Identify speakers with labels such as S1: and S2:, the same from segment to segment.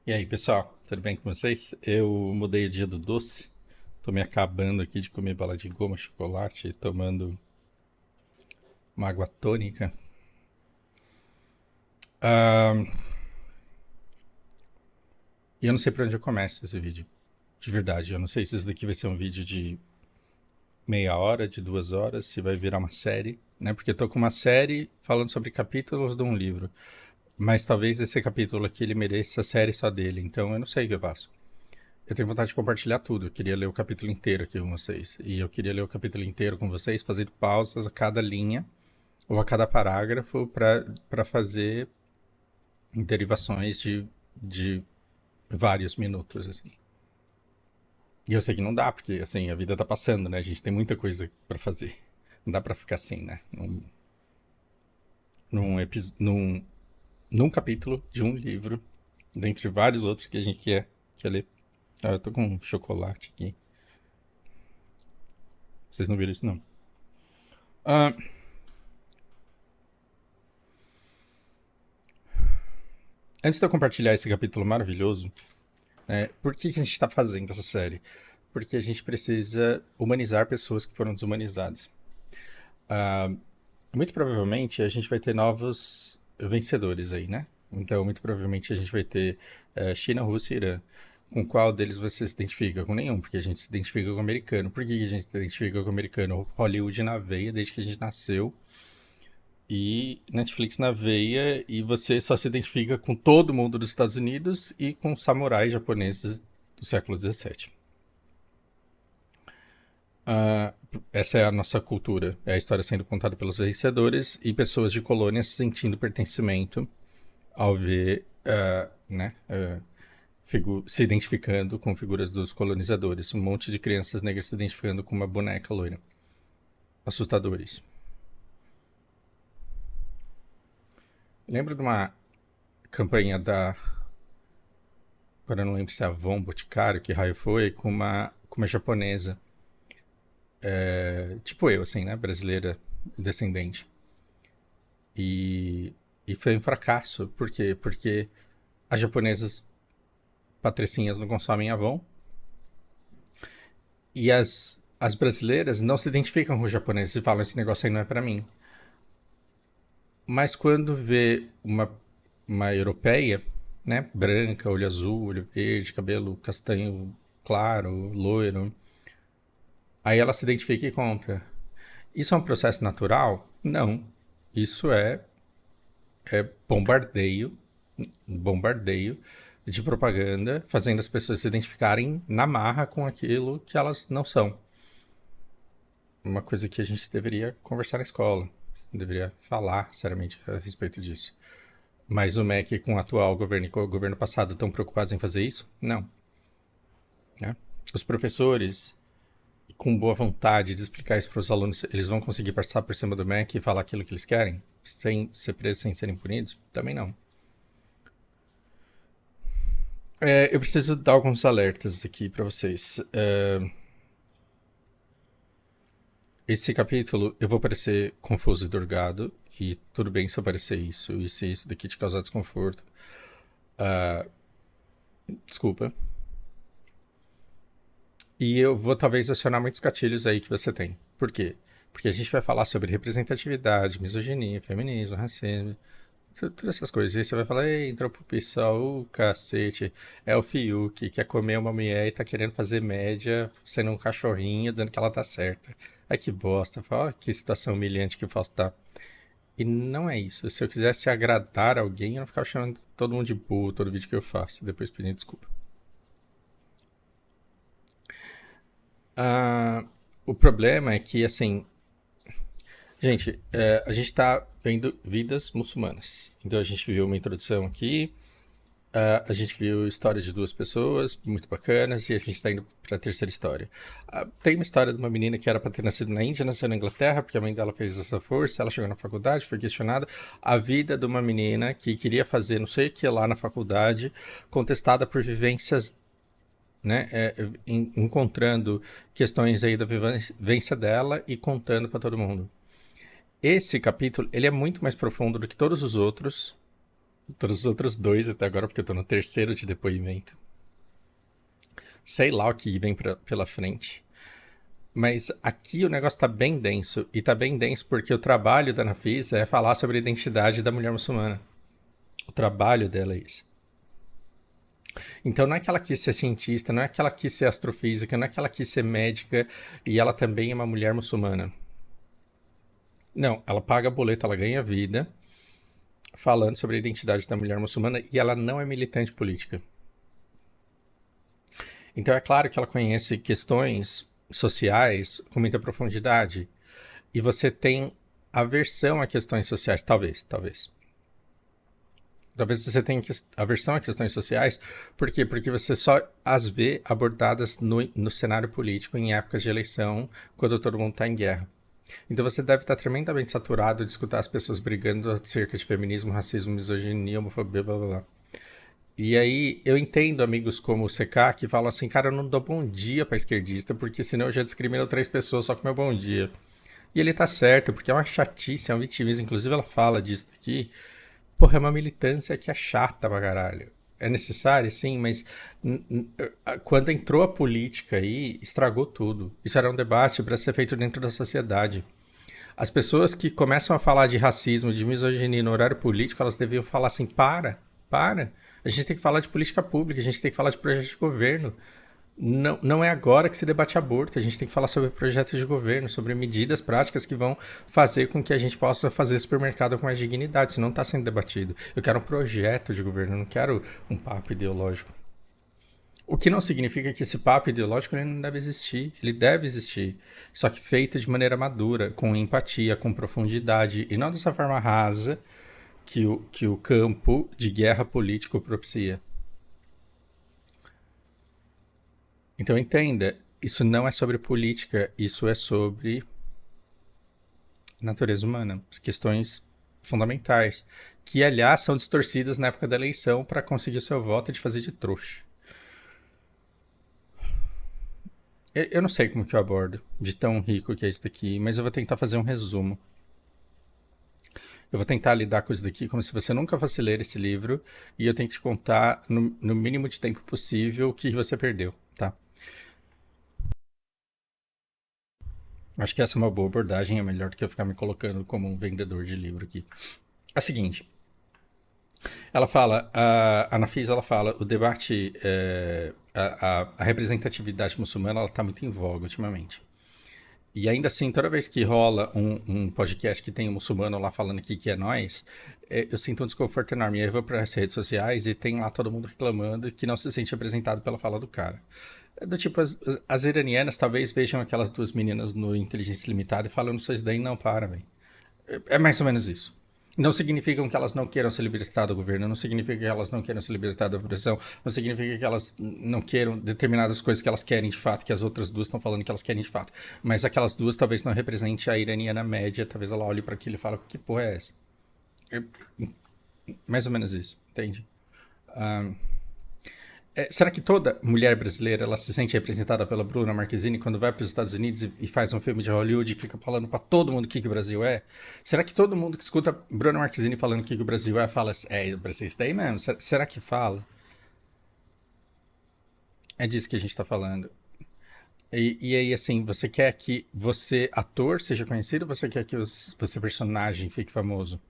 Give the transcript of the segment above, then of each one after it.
S1: E aí, pessoal, tudo bem com vocês? Eu mudei o dia do doce. Tô me acabando aqui de comer bala de goma, chocolate, tomando uma água tônica. Ah, e eu não sei por onde eu começo esse vídeo. De verdade, eu não sei se isso daqui vai ser um vídeo de meia hora, de 2 horas, se vai virar uma série, né? Porque eu tô com uma série falando sobre capítulos de um livro. Mas talvez esse capítulo aqui ele mereça a série só dele, então eu não sei o que eu faço. Eu tenho vontade de compartilhar tudo. Eu queria ler o capítulo inteiro aqui com vocês. E eu queria ler o capítulo inteiro com vocês, fazendo pausas a cada linha ou a cada parágrafo para fazer derivações de vários minutos, assim. E eu sei que não dá, porque assim, a vida tá passando, né? A gente tem muita coisa para fazer. Não dá para ficar assim, né? Num capítulo de um livro, dentre vários outros que a gente quer ler. Ah, eu tô com um chocolate aqui. Vocês não viram isso, não? Ah, antes de eu compartilhar esse capítulo maravilhoso, por que a gente está fazendo essa série? Porque a gente precisa humanizar pessoas que foram desumanizadas. Muito provavelmente a gente vai ter novos vencedores aí, né? Então, muito provavelmente a gente vai ter China, Rússia e Irã. Com qual deles você se identifica? Com nenhum, porque a gente se identifica com o americano. Por que a gente se identifica com o americano? Hollywood na veia desde que a gente nasceu e Netflix na veia, e você só se identifica com todo mundo dos Estados Unidos e com samurais japoneses do século XVII. Essa é a nossa cultura, é a história sendo contada pelos vencedores e pessoas de colônias sentindo pertencimento ao ver, se identificando com figuras dos colonizadores. Um monte de crianças negras se identificando com uma boneca loira. Assustadores. Lembro de uma campanha da. Agora eu não lembro se é a Avon Boticário, que raio foi, com uma japonesa. Tipo eu, assim, né? Brasileira descendente. E, e foi um fracasso. Por quê? Porque as japonesas patricinhas não consomem Avon e as brasileiras não se identificam com os japoneses e falam: esse negócio aí não é pra mim. Mas quando vê uma europeia, né, branca, olho azul, olho verde, cabelo castanho claro, loiro, aí ela se identifica e compra. Isso é um processo natural? Não. Isso é bombardeio de propaganda, fazendo as pessoas se identificarem na marra com aquilo que elas não são. Uma coisa que a gente deveria conversar na escola, deveria falar seriamente a respeito disso. Mas o MEC com o atual governo e com o governo passado estão preocupados em fazer isso? Não. Né? Os professores, com boa vontade de explicar isso para os alunos, eles vão conseguir passar por cima do MEC e falar aquilo que eles querem, sem ser presos, sem serem punidos? Também não. Eu preciso dar alguns alertas aqui para vocês. Esse capítulo eu vou parecer confuso e drogado, e tudo bem se eu parecer isso, e se isso daqui te causar desconforto. Desculpa. E eu vou talvez acionar muitos gatilhos aí que você tem. Por quê? Porque a gente vai falar sobre representatividade, misoginia, feminismo, racismo, todas essas coisas. E aí você vai falar: ei, entrou pro pessoal, o cacete, é o Fiuk, que quer comer uma mulher e tá querendo fazer média, sendo um cachorrinho, dizendo que ela tá certa. Ai, que bosta. Fala: ó, que situação humilhante que o Fausto tá. E não é isso. Se eu quisesse agradar alguém, eu não ficava chamando todo mundo de burro todo vídeo que eu faço, depois pedindo desculpa. Ah, o problema é que, assim, gente, a gente está vendo vidas muçulmanas. Então a gente viu uma introdução aqui, a gente viu histórias de duas pessoas muito bacanas e a gente está indo para a terceira história. Tem uma história de uma menina que era para ter nascido na Índia, nasceu na Inglaterra, porque a mãe dela fez essa força, ela chegou na faculdade, foi questionada. A vida de uma menina que queria fazer não sei o que lá na faculdade, contestada por vivências, né, encontrando questões aí da vivência dela e contando para todo mundo. Esse capítulo ele é muito mais profundo do que todos os outros, Todos os outros dois até agora, porque eu tô no terceiro de depoimento. Sei lá o que vem pela frente. Mas aqui o negócio tá bem denso. E tá bem denso porque o trabalho da Nafisa é falar sobre a identidade da mulher muçulmana. O trabalho dela é isso. Então não é que ela quis ser cientista, não é que ela quis ser astrofísica, não é que ela quis ser médica e ela também é uma mulher muçulmana. Não, ela paga boleto, ela ganha vida falando sobre a identidade da mulher muçulmana e ela não é militante política. Então é claro que ela conhece questões sociais com muita profundidade e você tem aversão a questões sociais, talvez. Talvez você tenha aversão a questões sociais, por quê? Porque você só as vê abordadas no cenário político em épocas de eleição, quando todo mundo está em guerra. Então você deve estar tremendamente saturado de escutar as pessoas brigando acerca de feminismo, racismo, misoginia, homofobia, blá blá blá. E aí eu entendo amigos como o CK que falam assim, cara, eu não dou bom dia pra esquerdista, porque senão eu já discrimino 3 pessoas só com meu bom dia. E ele tá certo, porque é uma chatice, é um vitimismo. Inclusive ela fala disso aqui. Porra, é uma militância que é chata pra caralho. É necessária, sim, mas quando entrou a política aí, estragou tudo. Isso era um debate para ser feito dentro da sociedade. As pessoas que começam a falar de racismo, de misoginia no horário político, elas deviam falar assim: para. A gente tem que falar de política pública, a gente tem que falar de projeto de governo. Não, não é agora que se debate aborto, a gente tem que falar sobre projetos de governo, sobre medidas práticas que vão fazer com que a gente possa fazer supermercado com mais dignidade. Isso não está sendo debatido. Eu quero um projeto de governo, eu não quero um papo ideológico. O que não significa que esse papo ideológico ele não deve existir. Ele deve existir. Só que feito de maneira madura, com empatia, com profundidade, e não dessa forma rasa que o campo de guerra político propicia. Então entenda, isso não é sobre política, isso é sobre natureza humana, questões fundamentais, que aliás são distorcidas na época da eleição para conseguir o seu voto e de fazer de trouxa. Eu não sei como que eu abordo, de tão rico que é isso daqui, mas eu vou tentar fazer um resumo. Eu vou tentar lidar com isso daqui como se você nunca fosse ler esse livro e eu tenho que te contar no mínimo de tempo possível o que você perdeu, tá? Acho que essa é uma boa abordagem, é melhor do que eu ficar me colocando como um vendedor de livro aqui. É o seguinte, ela fala, a Nafisa, ela fala, o debate, a representatividade muçulmana, ela está muito em voga ultimamente. E ainda assim, toda vez que rola um podcast que tem um muçulmano lá falando aqui que é nós, eu sinto um desconforto enorme. E aí eu vou para as redes sociais e tem lá todo mundo reclamando que não se sente representado pela fala do cara. É do tipo, as iranianas talvez vejam aquelas duas meninas no Inteligência Limitada e falam, não sou isso daí, não, para, velho. É mais ou menos isso. Não significa que elas não queiram se libertar do governo, não significa que elas não queiram se libertar da opressão, não significa que elas não queiram determinadas coisas que elas querem de fato, que as outras duas estão falando que elas querem de fato. Mas aquelas duas talvez não representem a iraniana média, talvez ela olhe para aquilo e fale, que porra é essa? É mais ou menos isso, entende? Será que toda mulher brasileira ela se sente representada pela Bruna Marquezine quando vai para os Estados Unidos e faz um filme de Hollywood e fica falando para todo mundo o que o Brasil é? Será que todo mundo que escuta Bruna Marquezine falando o que o Brasil é fala o Brasil está aí mesmo? Será que fala? É disso que a gente está falando. E aí, assim, você quer que você, ator, seja conhecido ou você quer que você, personagem, fique famoso?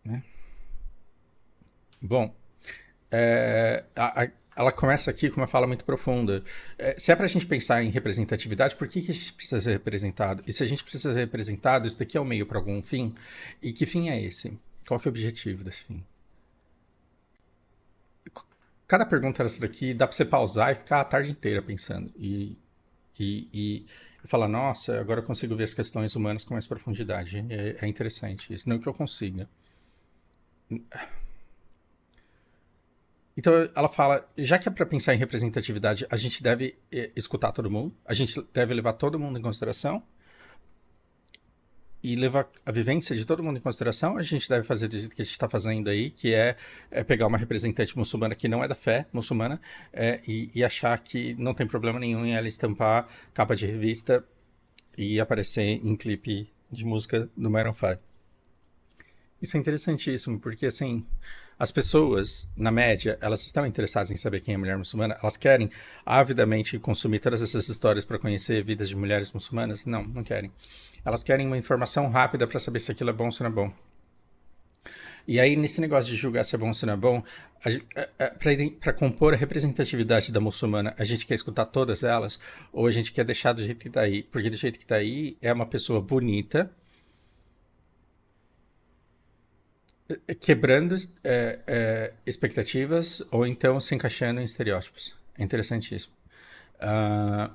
S1: Né? Bom, ela começa aqui com uma fala muito profunda. Se é pra gente pensar em representatividade, por que a gente precisa ser representado? E se a gente precisa ser representado, isso daqui é o meio para algum fim? E que fim é esse? Qual que é o objetivo desse fim? Cada pergunta dessa daqui dá pra você pausar e ficar a tarde inteira pensando. E falar, nossa, agora eu consigo ver as questões humanas com mais profundidade. É interessante isso. Não que eu consiga. Então ela fala, já que é para pensar em representatividade, a gente deve escutar todo mundo, a gente deve levar todo mundo em consideração e levar a vivência de todo mundo em consideração. A gente deve fazer do jeito que a gente está fazendo aí, que é pegar uma representante muçulmana que não é da fé muçulmana e achar que não tem problema nenhum em ela estampar capa de revista e aparecer em clipe de música do Maroon 5. Isso é interessantíssimo, porque assim, as pessoas, na média, elas estão interessadas em saber quem é a mulher muçulmana? Elas querem avidamente consumir todas essas histórias para conhecer vidas de mulheres muçulmanas? Não, não querem. Elas querem uma informação rápida para saber se aquilo é bom ou se não é bom. E aí, nesse negócio de julgar se é bom ou se não é bom, para compor a representatividade da muçulmana, a gente quer escutar todas elas, ou a gente quer deixar do jeito que tá aí? Porque do jeito que tá aí é uma pessoa bonita, quebrando expectativas, ou então se encaixando em estereótipos. É interessantíssimo. Ah,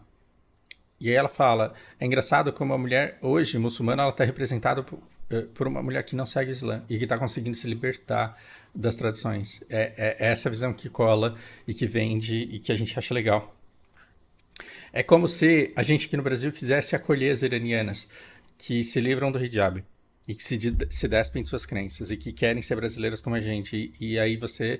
S1: e aí ela fala, é engraçado como a mulher hoje, muçulmana, ela está representada por uma mulher que não segue o Islã e que está conseguindo se libertar das tradições. É essa visão que cola e que vende e que a gente acha legal. É como se a gente aqui no Brasil quisesse acolher as iranianas que se livram do hijab e que se despem de suas crenças e que querem ser brasileiras como a gente. E aí você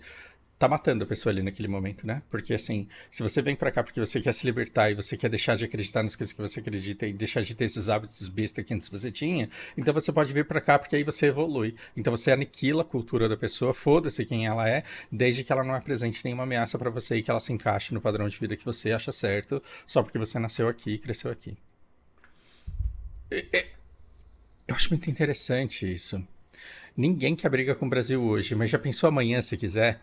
S1: tá matando a pessoa ali naquele momento, né? Porque assim, se você vem pra cá porque você quer se libertar e você quer deixar de acreditar nas coisas que você acredita e deixar de ter esses hábitos besta que antes você tinha, então você pode vir pra cá porque aí você evolui. Então você aniquila a cultura da pessoa, foda-se quem ela é, desde que ela não apresente nenhuma ameaça pra você e que ela se encaixe no padrão de vida que você acha certo, só porque você nasceu aqui e cresceu aqui. Eu acho muito interessante isso. Ninguém quer briga com o Brasil hoje, mas já pensou amanhã se quiser?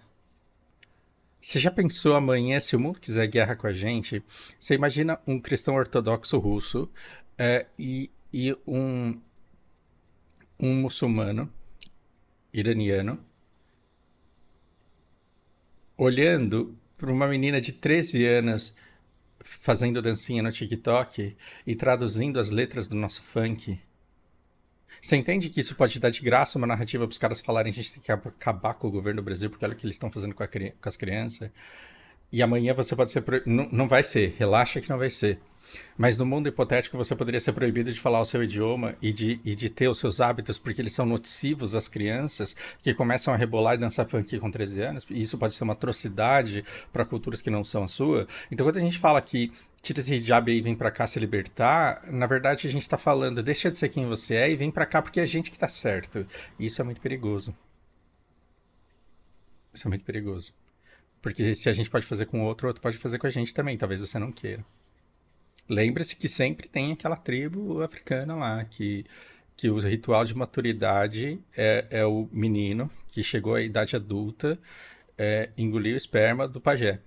S1: Você já pensou amanhã, se o mundo quiser guerra com a gente? Você imagina um cristão ortodoxo russo e um muçulmano iraniano olhando para uma menina de 13 anos fazendo dancinha no TikTok e traduzindo as letras do nosso funk. Você entende que isso pode dar de graça uma narrativa para os caras falarem a gente tem que acabar com o governo do Brasil porque olha o que eles estão fazendo com as crianças? E amanhã você pode ser. Não, não vai ser, relaxa que não vai ser. Mas no mundo hipotético você poderia ser proibido de falar o seu idioma e de ter os seus hábitos porque eles são nocivos às crianças que começam a rebolar e dançar funk com 13 anos. E isso pode ser uma atrocidade para culturas que não são a sua. Então quando a gente fala que tira esse hijab e vem pra cá se libertar, na verdade a gente tá falando deixa de ser quem você é e vem pra cá porque é a gente que tá certo. E isso é muito perigoso. Isso é muito perigoso. Porque se a gente pode fazer com o outro, o outro pode fazer com a gente também. Talvez você não queira. Lembre-se que sempre tem aquela tribo africana lá, que o ritual de maturidade é o menino que chegou à idade adulta, engoliu o esperma do pajé.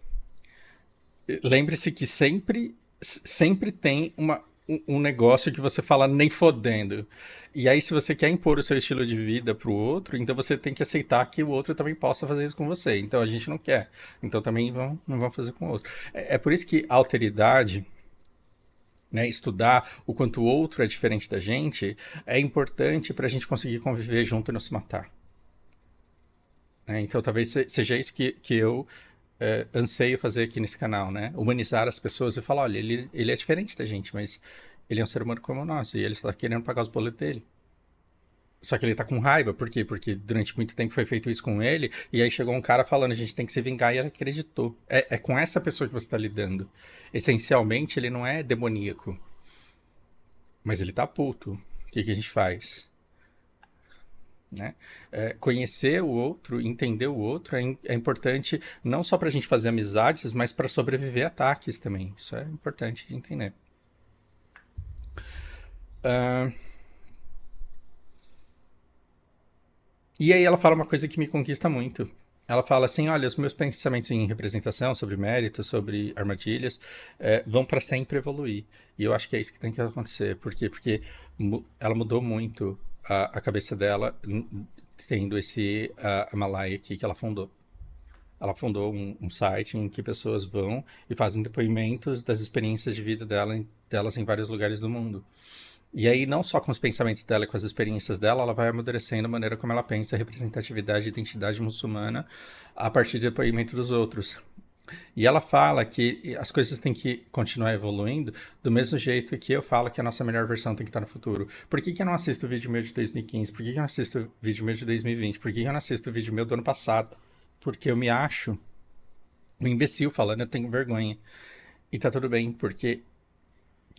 S1: Lembre-se que sempre tem um negócio que você fala nem fodendo. E aí, se você quer impor o seu estilo de vida pro outro, então você tem que aceitar que o outro também possa fazer isso com você. Então a gente não quer. Então também não vão fazer com o outro. É por isso que a alteridade, né, estudar o quanto o outro é diferente da gente, é importante para a gente conseguir conviver junto e não se matar. Né? Então talvez seja isso que eu anseio fazer aqui nesse canal, né? Humanizar as pessoas e falar, olha, ele é diferente da gente, mas ele é um ser humano como nós e ele está querendo pagar os boletos dele. Só que ele tá com raiva, por quê? Porque durante muito tempo foi feito isso com ele, e aí chegou um cara falando, a gente tem que se vingar, e ele acreditou. É com essa pessoa que você está lidando. Essencialmente, ele não é demoníaco. Mas ele tá puto. O que a gente faz? Né? Conhecer o outro, entender o outro é importante não só para a gente fazer amizades, mas para sobreviver a ataques também. Isso é importante de entender. Uh, e aí ela fala uma coisa que me conquista muito. Ela fala assim, olha, os meus pensamentos em representação, sobre mérito, sobre armadilhas, vão para sempre evoluir. E eu acho que é isso que tem que acontecer. Por quê? Porque ela mudou muito a cabeça dela tendo esse Malaya aqui que ela fundou. Ela fundou um site em que pessoas vão e fazem depoimentos das experiências de vida delas em vários lugares do mundo. E aí, não só com os pensamentos dela e com as experiências dela, ela vai amadurecendo a maneira como ela pensa a representatividade e identidade muçulmana a partir do depoimento dos outros. E ela fala que as coisas têm que continuar evoluindo do mesmo jeito que eu falo que a nossa melhor versão tem que estar no futuro. Por que eu não assisto o vídeo meu de 2015? Por que eu não assisto o vídeo meu de 2020? Por que eu não assisto o vídeo meu do ano passado? Porque eu me acho um imbecil falando, eu tenho vergonha. E tá tudo bem, porque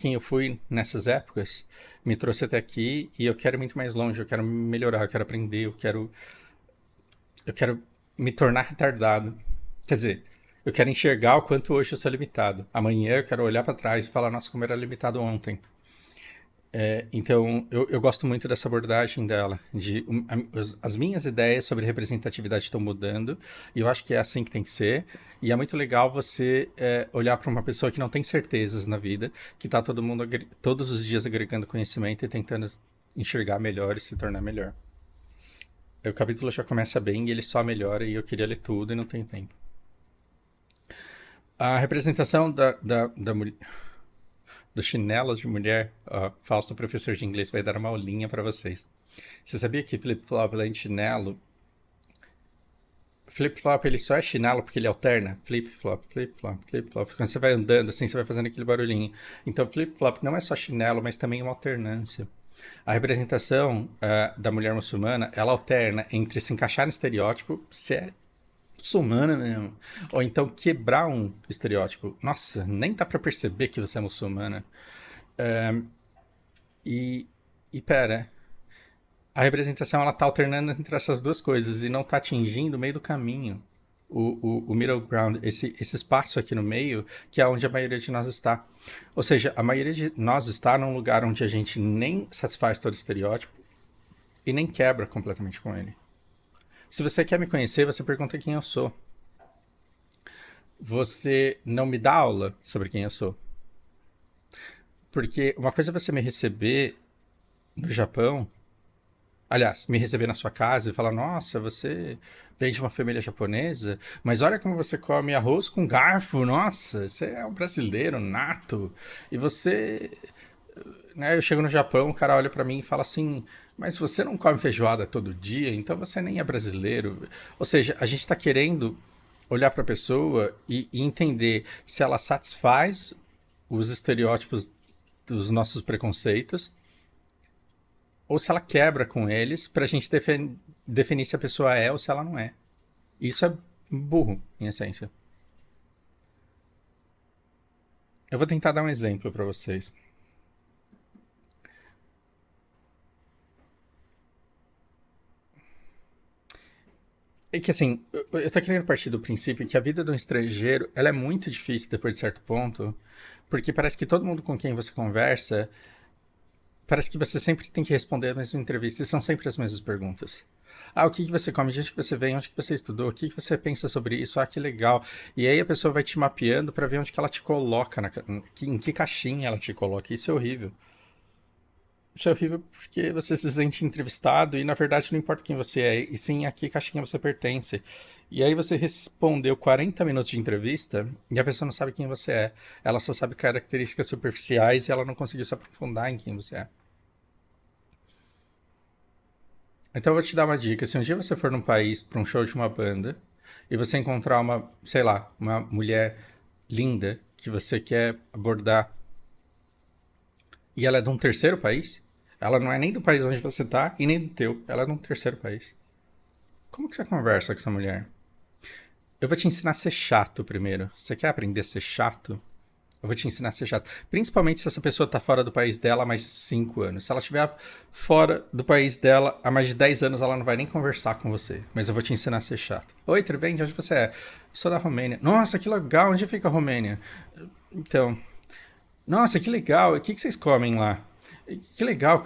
S1: quem eu fui nessas épocas me trouxe até aqui e eu quero ir muito mais longe, eu quero melhorar, eu quero aprender, eu quero me tornar retardado. Quer dizer, eu quero enxergar o quanto hoje eu sou limitado. Amanhã eu quero olhar para trás e falar, nossa, como eu era limitado ontem. Então, eu gosto muito dessa abordagem dela, as minhas ideias sobre representatividade estão mudando, e eu acho que é assim que tem que ser, e é muito legal você olhar para uma pessoa que não tem certezas na vida, que está todo mundo todos os dias agregando conhecimento e tentando enxergar melhor e se tornar melhor. O capítulo já começa bem e ele só melhora, e eu queria ler tudo e não tenho tempo. A representação da mulher do chinelo de mulher, Fausto, professor de inglês, vai dar uma aulinha para vocês. Você sabia que flip-flop, além de chinelo, flip-flop ele só é chinelo porque ele alterna? Flip-flop, flip-flop, flip-flop. Quando você vai andando assim, você vai fazendo aquele barulhinho. Então, flip-flop não é só chinelo, mas também uma alternância. A representação da mulher muçulmana, ela alterna entre se encaixar no estereótipo, se é muçulmana mesmo, ou então quebrar um estereótipo. Nossa, nem dá pra perceber que você é muçulmana. E, e pera, a representação ela tá alternando entre essas duas coisas e não tá atingindo o meio do caminho. O middle ground, esse espaço aqui no meio, que é onde a maioria de nós está. Ou seja, a maioria de nós está num lugar onde a gente nem satisfaz todo o estereótipo e nem quebra completamente com ele. Se você quer me conhecer, você pergunta quem eu sou. Você não me dá aula sobre quem eu sou. Porque uma coisa é você me receber no Japão, aliás, me receber na sua casa e falar, nossa, você vem de uma família japonesa, mas olha como você come arroz com garfo, nossa, você é um brasileiro nato. E você, né, eu chego no Japão, o cara olha pra mim e fala assim, mas você não come feijoada todo dia, então você nem é brasileiro. Ou seja, a gente tá querendo olhar pra pessoa e entender se ela satisfaz os estereótipos dos nossos preconceitos ou se ela quebra com eles pra gente definir se a pessoa é ou se ela não é. Isso é burro, em essência. Eu vou tentar dar um exemplo pra vocês. É que assim, eu tô querendo partir do princípio que a vida de um estrangeiro, ela é muito difícil depois de certo ponto, porque parece que todo mundo com quem você conversa, parece que você sempre tem que responder a mesma entrevista e são sempre as mesmas perguntas. Ah, o que que você come? De onde que você vem? Onde que você estudou? O que que você pensa sobre isso? Ah, que legal. E aí a pessoa vai te mapeando pra ver onde que ela te coloca, em que caixinha ela te coloca. Isso é horrível. Isso é horrível porque você se sente entrevistado e na verdade não importa quem você é, e sim a que caixinha você pertence. E aí você respondeu 40 minutos de entrevista e a pessoa não sabe quem você é. Ela só sabe características superficiais e ela não conseguiu se aprofundar em quem você é. Então eu vou te dar uma dica. Se um dia você for num país para um show de uma banda e você encontrar uma, sei lá, uma mulher linda que você quer abordar e ela é de um terceiro país, ela não é nem do país onde você tá e nem do teu, ela é de um terceiro país. Como que você conversa com essa mulher? Eu vou te ensinar a ser chato primeiro. Você quer aprender a ser chato? Eu vou te ensinar a ser chato. Principalmente se essa pessoa tá fora do país dela há mais de 5 anos. Se ela estiver fora do país dela há mais de 10 anos, ela não vai nem conversar com você. Mas eu vou te ensinar a ser chato. Oi, tudo bem? De onde você é? Sou da Romênia. Nossa, que legal. Onde fica a Romênia? Então, nossa, que legal. O que que vocês comem lá? Que legal.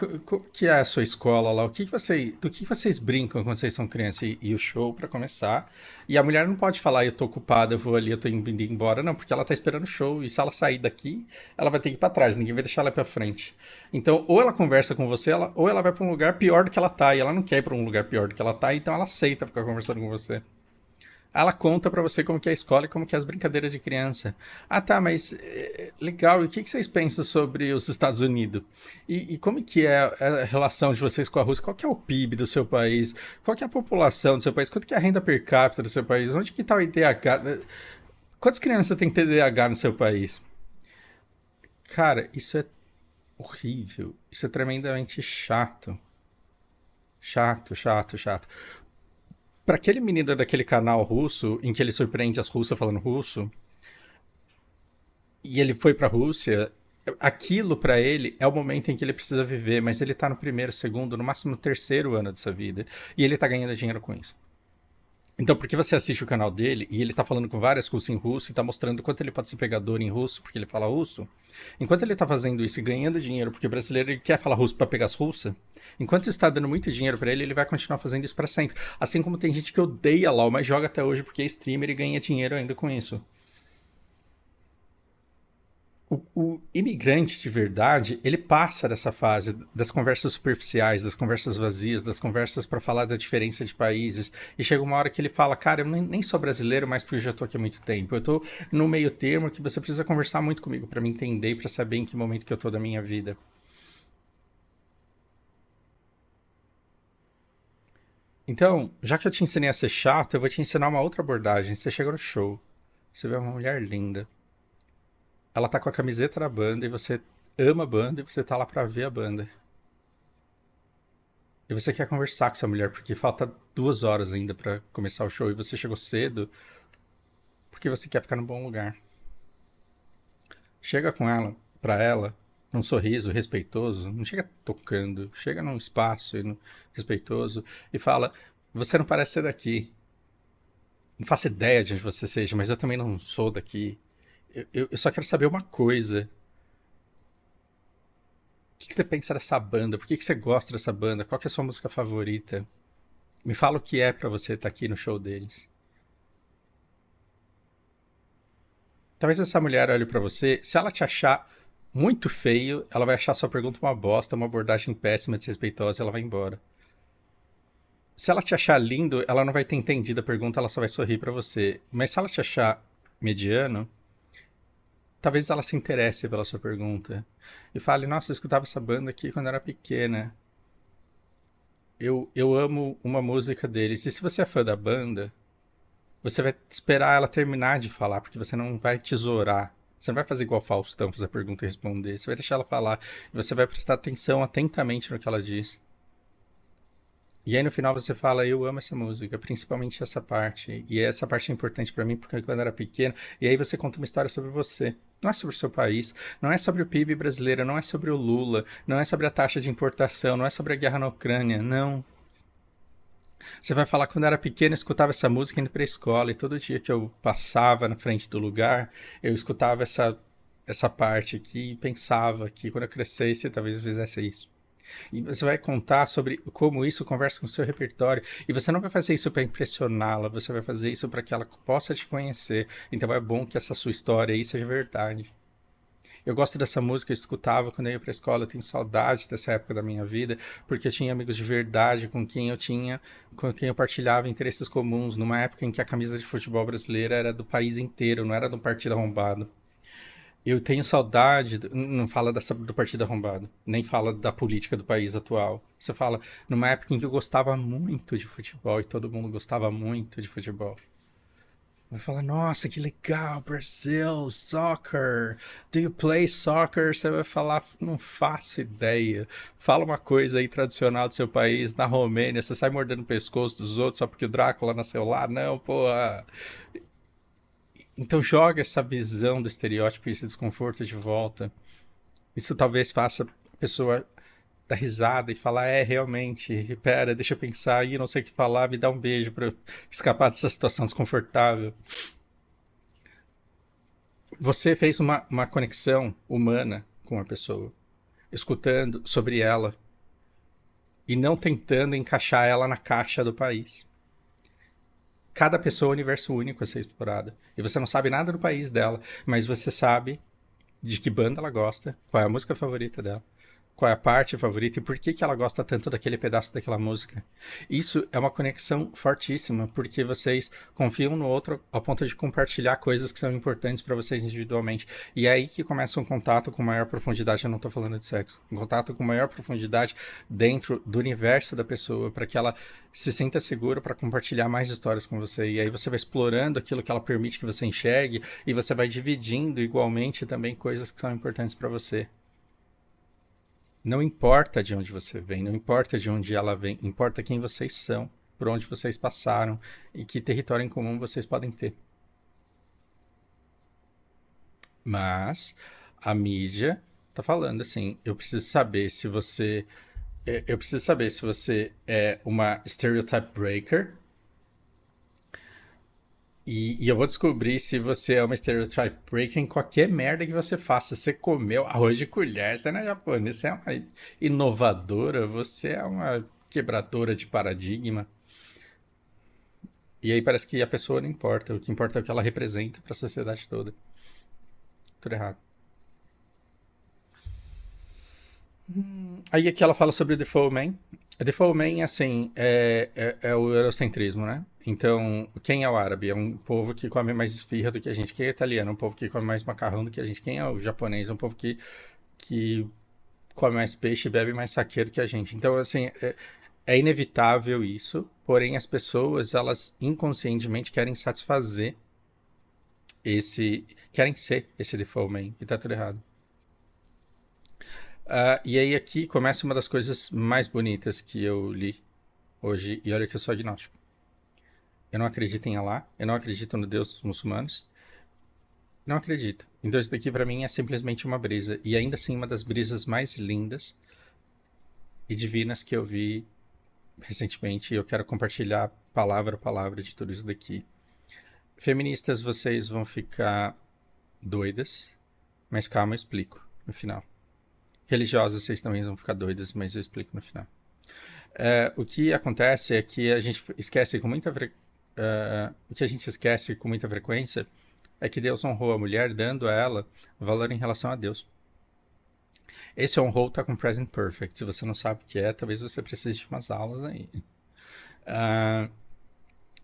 S1: Que é a sua escola lá? Do que vocês brincam quando vocês são crianças? E o show pra começar. E a mulher não pode falar, eu tô ocupada, eu vou ali, eu tô indo embora. Não, porque ela tá esperando o show. E se ela sair daqui, ela vai ter que ir pra trás. Ninguém vai deixar ela ir pra frente. Então, ou ela conversa com você, ou ela vai pra um lugar pior do que ela tá. E ela não quer ir pra um lugar pior do que ela tá, então ela aceita ficar conversando com você. Ela conta pra você como que é a escola e como que é as brincadeiras de criança. Ah, tá, mas legal. E o que que vocês pensam sobre os Estados Unidos? E como que é a relação de vocês com a Rússia? Qual que é o PIB do seu país? Qual que é a população do seu país? Quanto que é a renda per capita do seu país? Onde que tá o IDH? Quantas crianças tem TDAH no seu país? Cara, isso é horrível. Isso é tremendamente chato. Chato, chato, chato. Pra aquele menino daquele canal russo, em que ele surpreende as russas falando russo, e ele foi pra Rússia, Aquilo pra ele é o momento em que ele precisa viver, mas ele tá no primeiro, segundo, no máximo no terceiro ano dessa vida. E ele tá ganhando dinheiro com isso. Então, porque você assiste o canal dele e ele tá falando com várias russas em russo e tá mostrando quanto ele pode ser pegador em russo, porque ele fala russo. Enquanto ele tá fazendo isso e ganhando dinheiro, porque o brasileiro ele quer falar russo pra pegar as russas, enquanto isso está dando muito dinheiro pra ele, ele vai continuar fazendo isso pra sempre. Assim como tem gente que odeia LoL, mas joga até hoje porque é streamer e ganha dinheiro ainda com isso. O imigrante de verdade, ele passa dessa fase das conversas superficiais, das conversas vazias, das conversas para falar da diferença de países. E chega uma hora que ele fala: Cara, eu nem sou brasileiro, mas porque eu já tô aqui há muito tempo. Eu tô no meio termo que você precisa conversar muito comigo para me entender e para saber em que momento que eu tô da minha vida. Então, já que eu te ensinei a ser chato, eu vou te ensinar uma outra abordagem. Você chega no show, você vê uma mulher linda, ela tá com a camiseta da banda e você ama a banda e você tá lá pra ver a banda. E você quer conversar com essa mulher porque falta 2 horas ainda pra começar o show e você chegou cedo porque você quer ficar no bom lugar. Chega com ela, pra ela, num sorriso respeitoso, não chega tocando, chega num espaço respeitoso e fala: Você não parece ser daqui. Não faço ideia de onde você seja, mas eu também não sou daqui. Eu só quero saber uma coisa. O que você pensa dessa banda? Por que você gosta dessa banda? Qual que é a sua música favorita? Me fala o que é pra você estar aqui no show deles. Talvez essa mulher olhe pra você, se ela te achar muito feio, ela vai achar sua pergunta uma bosta, uma abordagem péssima, desrespeitosa, e ela vai embora. Se ela te achar lindo, ela não vai ter entendido a pergunta, ela só vai sorrir pra você. Mas se ela te achar mediano, talvez ela se interesse pela sua pergunta e fale: Nossa, eu escutava essa banda aqui quando eu era pequena. Eu amo uma música deles. E se você é fã da banda, você vai esperar ela terminar de falar, porque você não vai tesourar. Você não vai fazer igual o Faustão, fazer a pergunta e responder. Você vai deixar ela falar e você vai prestar atenção atentamente no que ela diz. E aí no final você fala: Eu amo essa música, principalmente essa parte. E essa parte é importante pra mim porque quando eu era pequeno. E aí você conta uma história sobre você. Não é sobre o seu país, não é sobre o PIB brasileiro, não é sobre o Lula, não é sobre a taxa de importação, não é sobre a guerra na Ucrânia, não. Você vai falar: Quando eu era pequeno, eu escutava essa música indo pra escola e todo dia que eu passava na frente do lugar, eu escutava essa parte aqui e pensava que quando eu crescesse, talvez eu fizesse isso. E você vai contar sobre como isso conversa com o seu repertório. E você não vai fazer isso para impressioná-la, você vai fazer isso para que ela possa te conhecer. Então é bom que essa sua história aí seja verdade. Eu gosto dessa música, eu escutava quando eu ia pra escola, eu tenho saudade dessa época da minha vida, porque eu tinha amigos de verdade com quem eu partilhava interesses comuns, numa época em que a camisa de futebol brasileira era do país inteiro, não era do partido arrombado. Eu tenho saudade, não fala do partido arrombado, nem fala da política do país atual. Você fala numa época em que eu gostava muito de futebol e todo mundo gostava muito de futebol. Vai falar: Nossa, que legal, Brasil, soccer. Do you play soccer? Você vai falar: Não faço ideia. Fala uma coisa aí tradicional do seu país, na Romênia, você sai mordendo o pescoço dos outros só porque o Drácula nasceu lá? Não, porra. Então joga essa visão do estereótipo e esse desconforto de volta. Isso talvez faça a pessoa dar risada e falar: realmente, pera, deixa eu pensar aí, não sei o que falar, me dá um beijo pra eu escapar dessa situação desconfortável. Você fez uma conexão humana com a pessoa, escutando sobre ela e não tentando encaixar ela na caixa do país. Cada pessoa é um universo único a ser explorado. E você não sabe nada do país dela, mas você sabe de que banda ela gosta, qual é a música favorita dela, qual é a parte favorita e por que ela gosta tanto daquele pedaço daquela música. Isso é uma conexão fortíssima, porque vocês confiam no outro ao ponto de compartilhar coisas que são importantes para vocês individualmente. E é aí que começa um contato com maior profundidade. Eu não estou falando de sexo, um contato com maior profundidade dentro do universo da pessoa, para que ela se sinta segura para compartilhar mais histórias com você. E aí você vai explorando aquilo que ela permite que você enxergue e você vai dividindo igualmente também coisas que são importantes para você. Não importa de onde você vem, não importa de onde ela vem, importa quem vocês são, por onde vocês passaram e que território em comum vocês podem ter. Mas a mídia tá falando assim, eu preciso saber se você é uma stereotype breaker e eu vou descobrir se você é uma stereotype breaker em qualquer merda que você faça. Você comeu arroz de colher, você não é japonês, você é uma inovadora, você é uma quebradora de paradigma. E aí parece que a pessoa não importa, o que importa é o que ela representa para a sociedade toda. Tudo errado. Aí aqui ela fala sobre o Default Man. O Default Man, assim, é o eurocentrismo, né? Então, quem é o árabe? É um povo que come mais esfirra do que a gente. Quem é italiano? É um povo que come mais macarrão do que a gente. Quem é o japonês? É um povo que come mais peixe e bebe mais saquê do que a gente. Então, assim, é inevitável isso. Porém, as pessoas, elas inconscientemente querem satisfazer querem ser esse Default Man. E tá tudo errado. E aí aqui começa uma das coisas mais bonitas que eu li hoje, e olha que eu sou agnóstico. Eu não acredito em Allah, eu não acredito no Deus dos muçulmanos, não acredito. Então isso daqui pra mim é simplesmente uma brisa, e ainda assim uma das brisas mais lindas e divinas que eu vi recentemente, e eu quero compartilhar palavra a palavra de tudo isso daqui. Feministas, vocês vão ficar doidas, mas calma, eu explico no final. Religiosas, vocês também vão ficar doidas, mas eu explico no final. O que acontece é que a gente esquece com muita o que a gente esquece com muita frequência é que Deus honrou a mulher dando a ela valor em relação a Deus. Esse honrou tá com present perfect. Se você não sabe o que é, talvez você precise de umas aulas aí.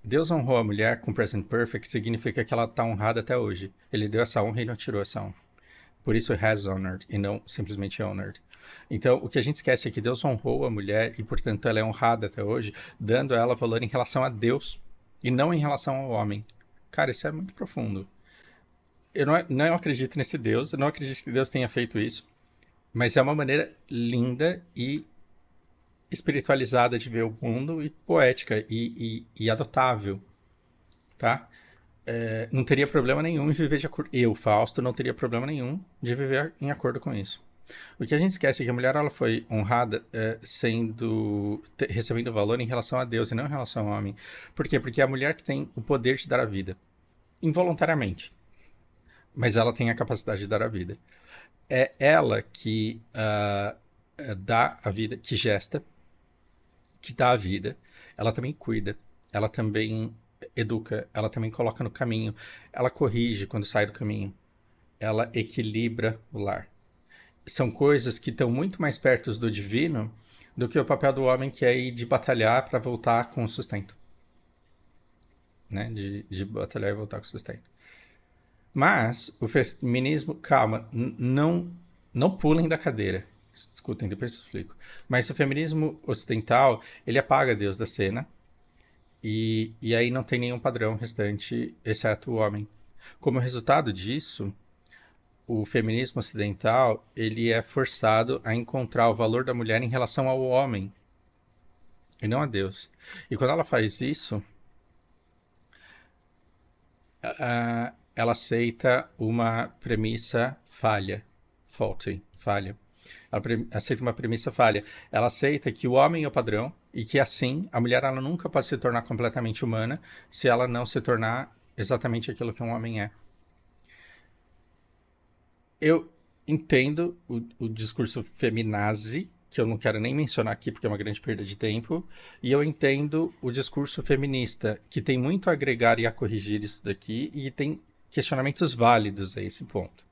S1: Deus honrou a mulher com present perfect significa que ela está honrada até hoje. Ele deu essa honra e não tirou essa honra. Por isso has honored e não simplesmente honored. Então, o que a gente esquece é que Deus honrou a mulher e, portanto, ela é honrada até hoje, dando a ela valor em relação a Deus e não em relação ao homem. Cara, isso é muito profundo. Eu não acredito nesse Deus, eu não acredito que Deus tenha feito isso, mas é uma maneira linda e espiritualizada de ver o mundo e poética e adotável, tá? Não teria problema nenhum em viver de acordo. Eu, Fausto, não teria problema nenhum de viver em acordo com isso. O que a gente esquece é que a mulher ela foi honrada recebendo valor em relação a Deus e não em relação ao homem. Por quê? Porque é a mulher que tem o poder de dar a vida. Involuntariamente. Mas ela tem a capacidade de dar a vida. É ela que dá a vida, que gesta, que dá a vida. Ela também cuida. Ela também educa. Ela também coloca no caminho. Ela corrige quando sai do caminho. Ela equilibra o lar. São coisas que estão muito mais perto do divino do que o papel do homem, que é ir de batalhar para voltar com o sustento. Né? De batalhar e voltar com o sustento. Mas o feminismo, calma, não pulem da cadeira. Escutem, depois eu explico. Mas o feminismo ocidental, ele apaga Deus da cena e aí não tem nenhum padrão restante, exceto o homem. Como resultado disso, o feminismo ocidental, ele é forçado a encontrar o valor da mulher em relação ao homem e não a Deus. E quando ela faz isso, ela aceita uma premissa falha. Ela aceita uma premissa falha. Ela aceita que o homem é o padrão e que assim a mulher ela nunca pode se tornar completamente humana se ela não se tornar exatamente aquilo que um homem é. Eu entendo o discurso feminazi, que eu não quero nem mencionar aqui porque é uma grande perda de tempo, e eu entendo o discurso feminista, que tem muito a agregar e a corrigir isso daqui, e tem questionamentos válidos a esse ponto.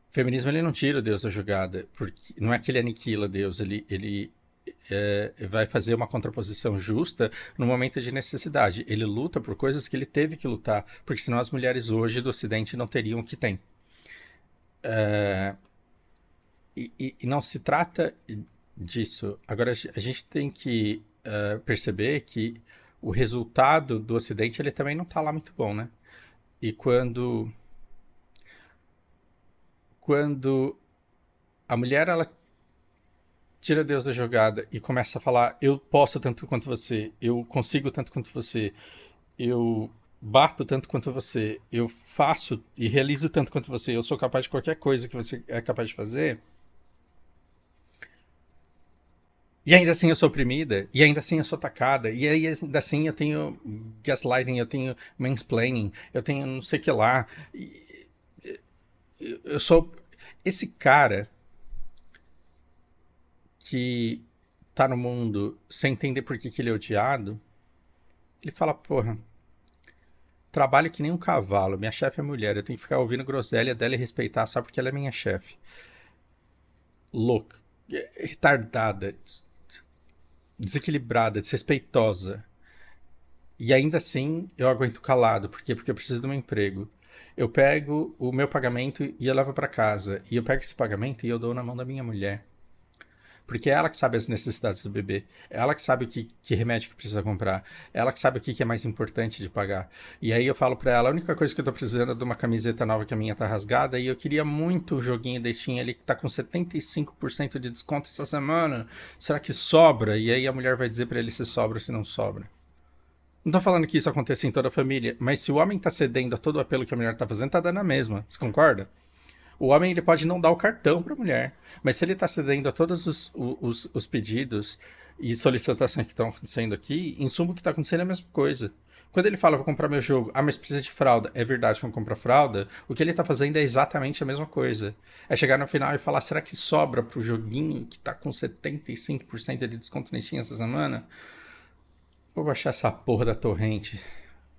S1: O feminismo ele não tira Deus da jogada, porque não é que ele aniquila Deus, ele vai fazer uma contraposição justa no momento de necessidade. Ele luta por coisas que ele teve que lutar, porque senão as mulheres hoje do Ocidente não teriam o que tem. E não se trata disso. Agora, a gente tem que perceber que o resultado do Ocidente ele também não está lá muito bom, né? E quando a mulher ela tira Deus da jogada e começa a falar: eu posso tanto quanto você, eu consigo tanto quanto você, eu bato tanto quanto você, eu faço e realizo tanto quanto você, eu sou capaz de qualquer coisa que você é capaz de fazer, e ainda assim eu sou oprimida, e ainda assim eu sou atacada, e aí ainda assim eu tenho gaslighting, eu tenho mansplaining, eu tenho não sei o que lá. Eu sou. Esse cara que tá no mundo sem entender por que ele é odiado, ele fala, porra, trabalho que nem um cavalo, minha chefe é mulher, eu tenho que ficar ouvindo groselha dela e respeitar só porque ela é minha chefe. Louca, retardada, desequilibrada, desrespeitosa. E ainda assim eu aguento calado. Por quê? Porque eu preciso de um emprego. Eu pego o meu pagamento e eu levo para casa. E eu pego esse pagamento e eu dou na mão da minha mulher. Porque é ela que sabe as necessidades do bebê. É ela que sabe que remédio que precisa comprar. É ela que sabe o que é mais importante de pagar. E aí eu falo pra ela, a única coisa que eu tô precisando é de uma camiseta nova que a minha tá rasgada. E eu queria muito o joguinho da Steam ali que tá com 75% de desconto essa semana. Será que sobra? E aí a mulher vai dizer pra ele se sobra ou se não sobra. Não tô falando que isso aconteça em toda a família, mas se o homem tá cedendo a todo o apelo que a mulher tá fazendo, tá dando a mesma. Você concorda? O homem ele pode não dar o cartão para a mulher, mas se ele está cedendo a todos os pedidos e solicitações que estão acontecendo aqui, em suma o que está acontecendo é a mesma coisa. Quando ele fala, vou comprar meu jogo, mas precisa de fralda, é verdade, vou comprar fralda, o que ele está fazendo é exatamente a mesma coisa. É chegar no final e falar, será que sobra pro joguinho que está com 75% de desconto na Steam essa semana? Vou baixar essa porra da torrente,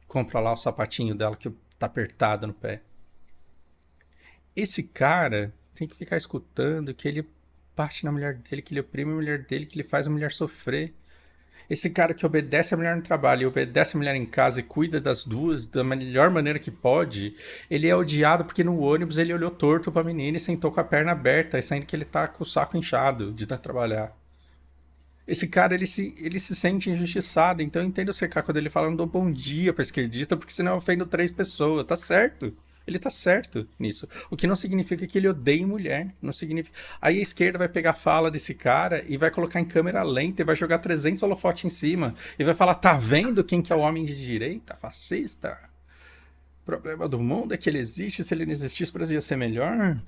S1: compra lá o sapatinho dela que tá apertado no pé. Esse cara tem que ficar escutando que ele bate na mulher dele, que ele oprime a mulher dele, que ele faz a mulher sofrer. Esse cara que obedece a mulher no trabalho e obedece a mulher em casa e cuida das duas da melhor maneira que pode, ele é odiado porque no ônibus ele olhou torto pra menina e sentou com a perna aberta, sendo que ele tá com o saco inchado de tanto trabalhar. Esse cara, ele se sente injustiçado, então eu entendo o CK quando ele fala, não dou bom dia pra esquerdista, porque senão eu ofendo 3 pessoas, tá certo. Ele tá certo nisso. O que não significa que ele odeie mulher. Não significa. Aí a esquerda vai pegar a fala desse cara e vai colocar em câmera lenta e vai jogar 300 holofotes em cima. E vai falar: tá vendo quem que é o homem de direita? Fascista? O problema do mundo é que ele existe. Se ele não existisse, o Brasil ia ser melhor.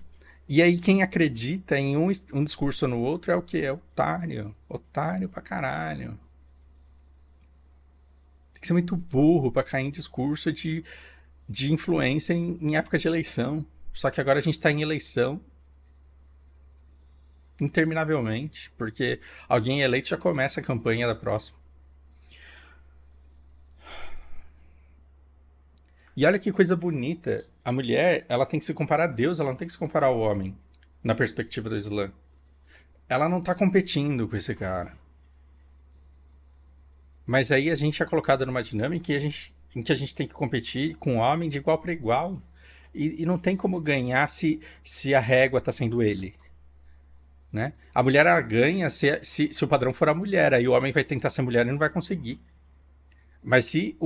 S1: E aí quem acredita em um discurso ou no outro é o que? É otário. Otário pra caralho. Tem que ser muito burro pra cair em discurso de influência em época de eleição. Só que agora a gente está em eleição interminavelmente, porque alguém eleito já começa a campanha da próxima. E olha que coisa bonita. A mulher, ela tem que se comparar a Deus, ela não tem que se comparar ao homem, na perspectiva do Islã. Ela não tá competindo com esse cara. Mas aí a gente é colocado numa dinâmica em que a gente tem que competir com o homem de igual para igual. E não tem como ganhar se a régua tá sendo ele. Né? A mulher ela ganha se o padrão for a mulher, aí o homem vai tentar ser mulher e não vai conseguir. Mas se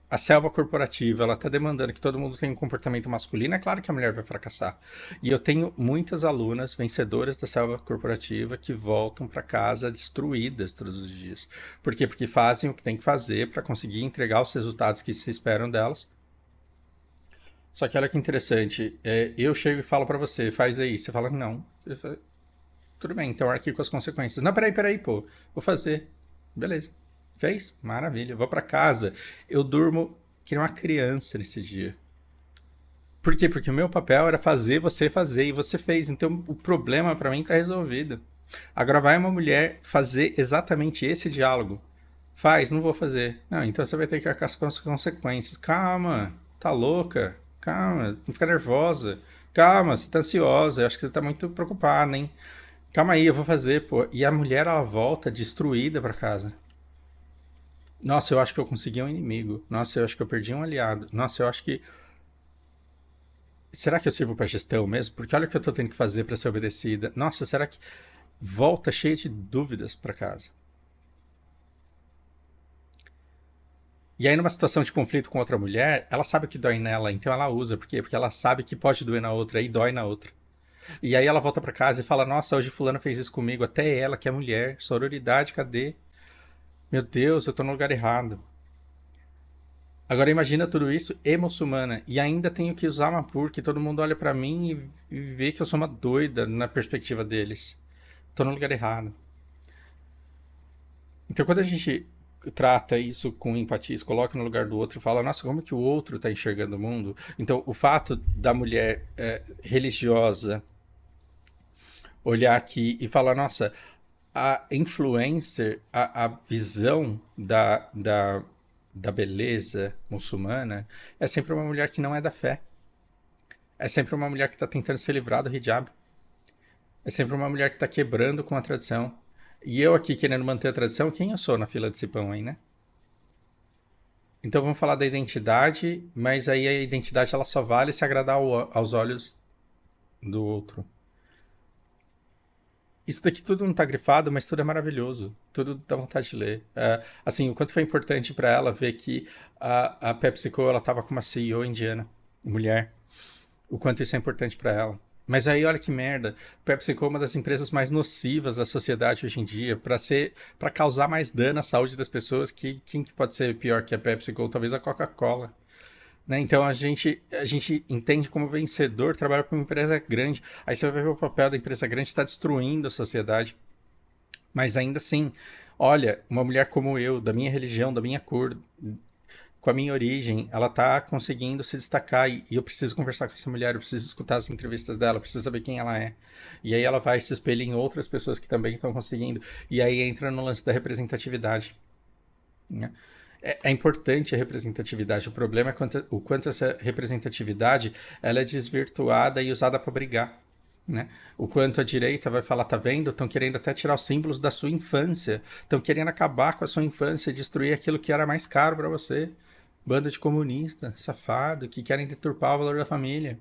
S1: a selva corporativa ela está demandando que todo mundo tenha um comportamento masculino, é claro que a mulher vai fracassar. E eu tenho muitas alunas vencedoras da selva corporativa que voltam para casa destruídas todos os dias. Por quê? Porque fazem o que tem que fazer para conseguir entregar os resultados que se esperam delas. Só que olha que interessante, eu chego e falo para você, faz aí. Você fala, não. Eu falo, tudo bem, então arque com as consequências. Não, peraí, pô. Vou fazer. Beleza. Fez? Maravilha. Vou pra casa. Eu durmo que nem uma criança nesse dia. Por quê? Porque o meu papel era fazer você fazer e você fez. Então o problema pra mim tá resolvido. Agora vai uma mulher fazer exatamente esse diálogo. Faz, não vou fazer. Não, então você vai ter que arcar com as consequências. Calma, tá louca? Calma, não fica nervosa. Calma, você tá ansiosa. Eu acho que você tá muito preocupada, hein? Calma aí, eu vou fazer, pô. E a mulher, ela volta destruída pra casa. Nossa, eu acho que eu consegui um inimigo. Nossa, eu acho que eu perdi um aliado. Nossa, eu acho que. Será que eu sirvo pra gestão mesmo? Porque olha o que eu tô tendo que fazer pra ser obedecida. Nossa, será que. Volta cheia de dúvidas pra casa. E aí, numa situação de conflito com outra mulher, ela sabe que dói nela, então ela usa. Por quê? Porque ela sabe que pode doer na outra e dói na outra. E aí ela volta pra casa e fala: Nossa, hoje fulano fez isso comigo. Até ela, que é mulher. Sororidade, cadê? Meu Deus, eu tô no lugar errado. Agora imagina tudo isso e muçulmana. E ainda tenho que usar uma burca e todo mundo olha pra mim e vê que eu sou uma doida na perspectiva deles. Tô no lugar errado. Então quando a gente trata isso com empatia, se coloca no lugar do outro e fala, nossa, como que o outro tá enxergando o mundo? Então o fato da mulher religiosa olhar aqui e falar, nossa, a influencer, a visão da beleza muçulmana é sempre uma mulher que não é da fé. É sempre uma mulher que está tentando se livrar do hijab. É sempre uma mulher que está quebrando com a tradição. E eu aqui querendo manter a tradição, quem eu sou na fila desse pão aí, né? Então vamos falar da identidade, mas aí a identidade ela só vale se agradar aos olhos do outro. Isso daqui tudo não tá grifado, mas tudo é maravilhoso. Tudo dá vontade de ler. Assim, o quanto foi importante para ela ver que a PepsiCo ela tava com uma CEO indiana, mulher. O quanto isso é importante para ela. Mas aí olha que merda. PepsiCo é uma das empresas mais nocivas da sociedade hoje em dia, para causar mais dano à saúde das pessoas. Quem que pode ser pior que a PepsiCo? Talvez a Coca-Cola. Né? Então a gente entende como vencedor trabalhar para uma empresa grande. Aí você vai ver o papel da empresa grande está destruindo a sociedade. Mas ainda assim, olha, uma mulher como eu, da minha religião, da minha cor, com a minha origem, ela tá conseguindo se destacar e eu preciso conversar com essa mulher, eu preciso escutar as entrevistas dela, eu preciso saber quem ela é. E aí ela vai se espelhar em outras pessoas que também estão conseguindo. E aí entra no lance da representatividade. Né? É importante a representatividade. O problema é o quanto essa representatividade ela é desvirtuada e usada para brigar. Né? O quanto a direita vai falar, tá vendo? Estão querendo até tirar os símbolos da sua infância. Estão querendo acabar com a sua infância e destruir aquilo que era mais caro para você. Banda de comunista, safado, que querem deturpar o valor da família.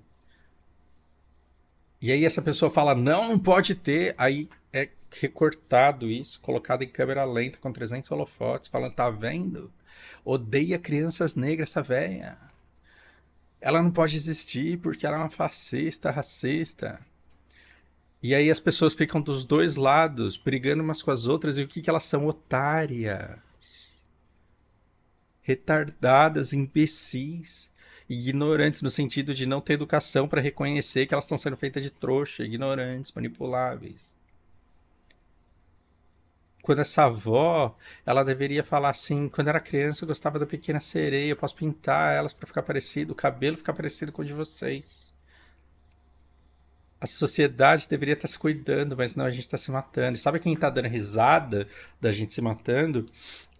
S1: E aí essa pessoa fala, não, não pode ter. Aí é recortado isso, colocado em câmera lenta com 300 holofotes, falando, tá vendo? Odeia crianças negras, essa véia. Ela não pode existir porque ela é uma fascista, racista. E aí as pessoas ficam dos dois lados, brigando umas com as outras, e o que, que elas são? Otárias. Retardadas, imbecis. Ignorantes no sentido de não ter educação para reconhecer que elas estão sendo feitas de trouxa, ignorantes, manipuláveis. Quando essa avó, ela deveria falar assim, quando era criança eu gostava da pequena sereia, eu posso pintar elas para ficar parecido, o cabelo ficar parecido com o de vocês. A sociedade deveria estar se cuidando, mas não, a gente está se matando. E sabe quem está dando risada da gente se matando?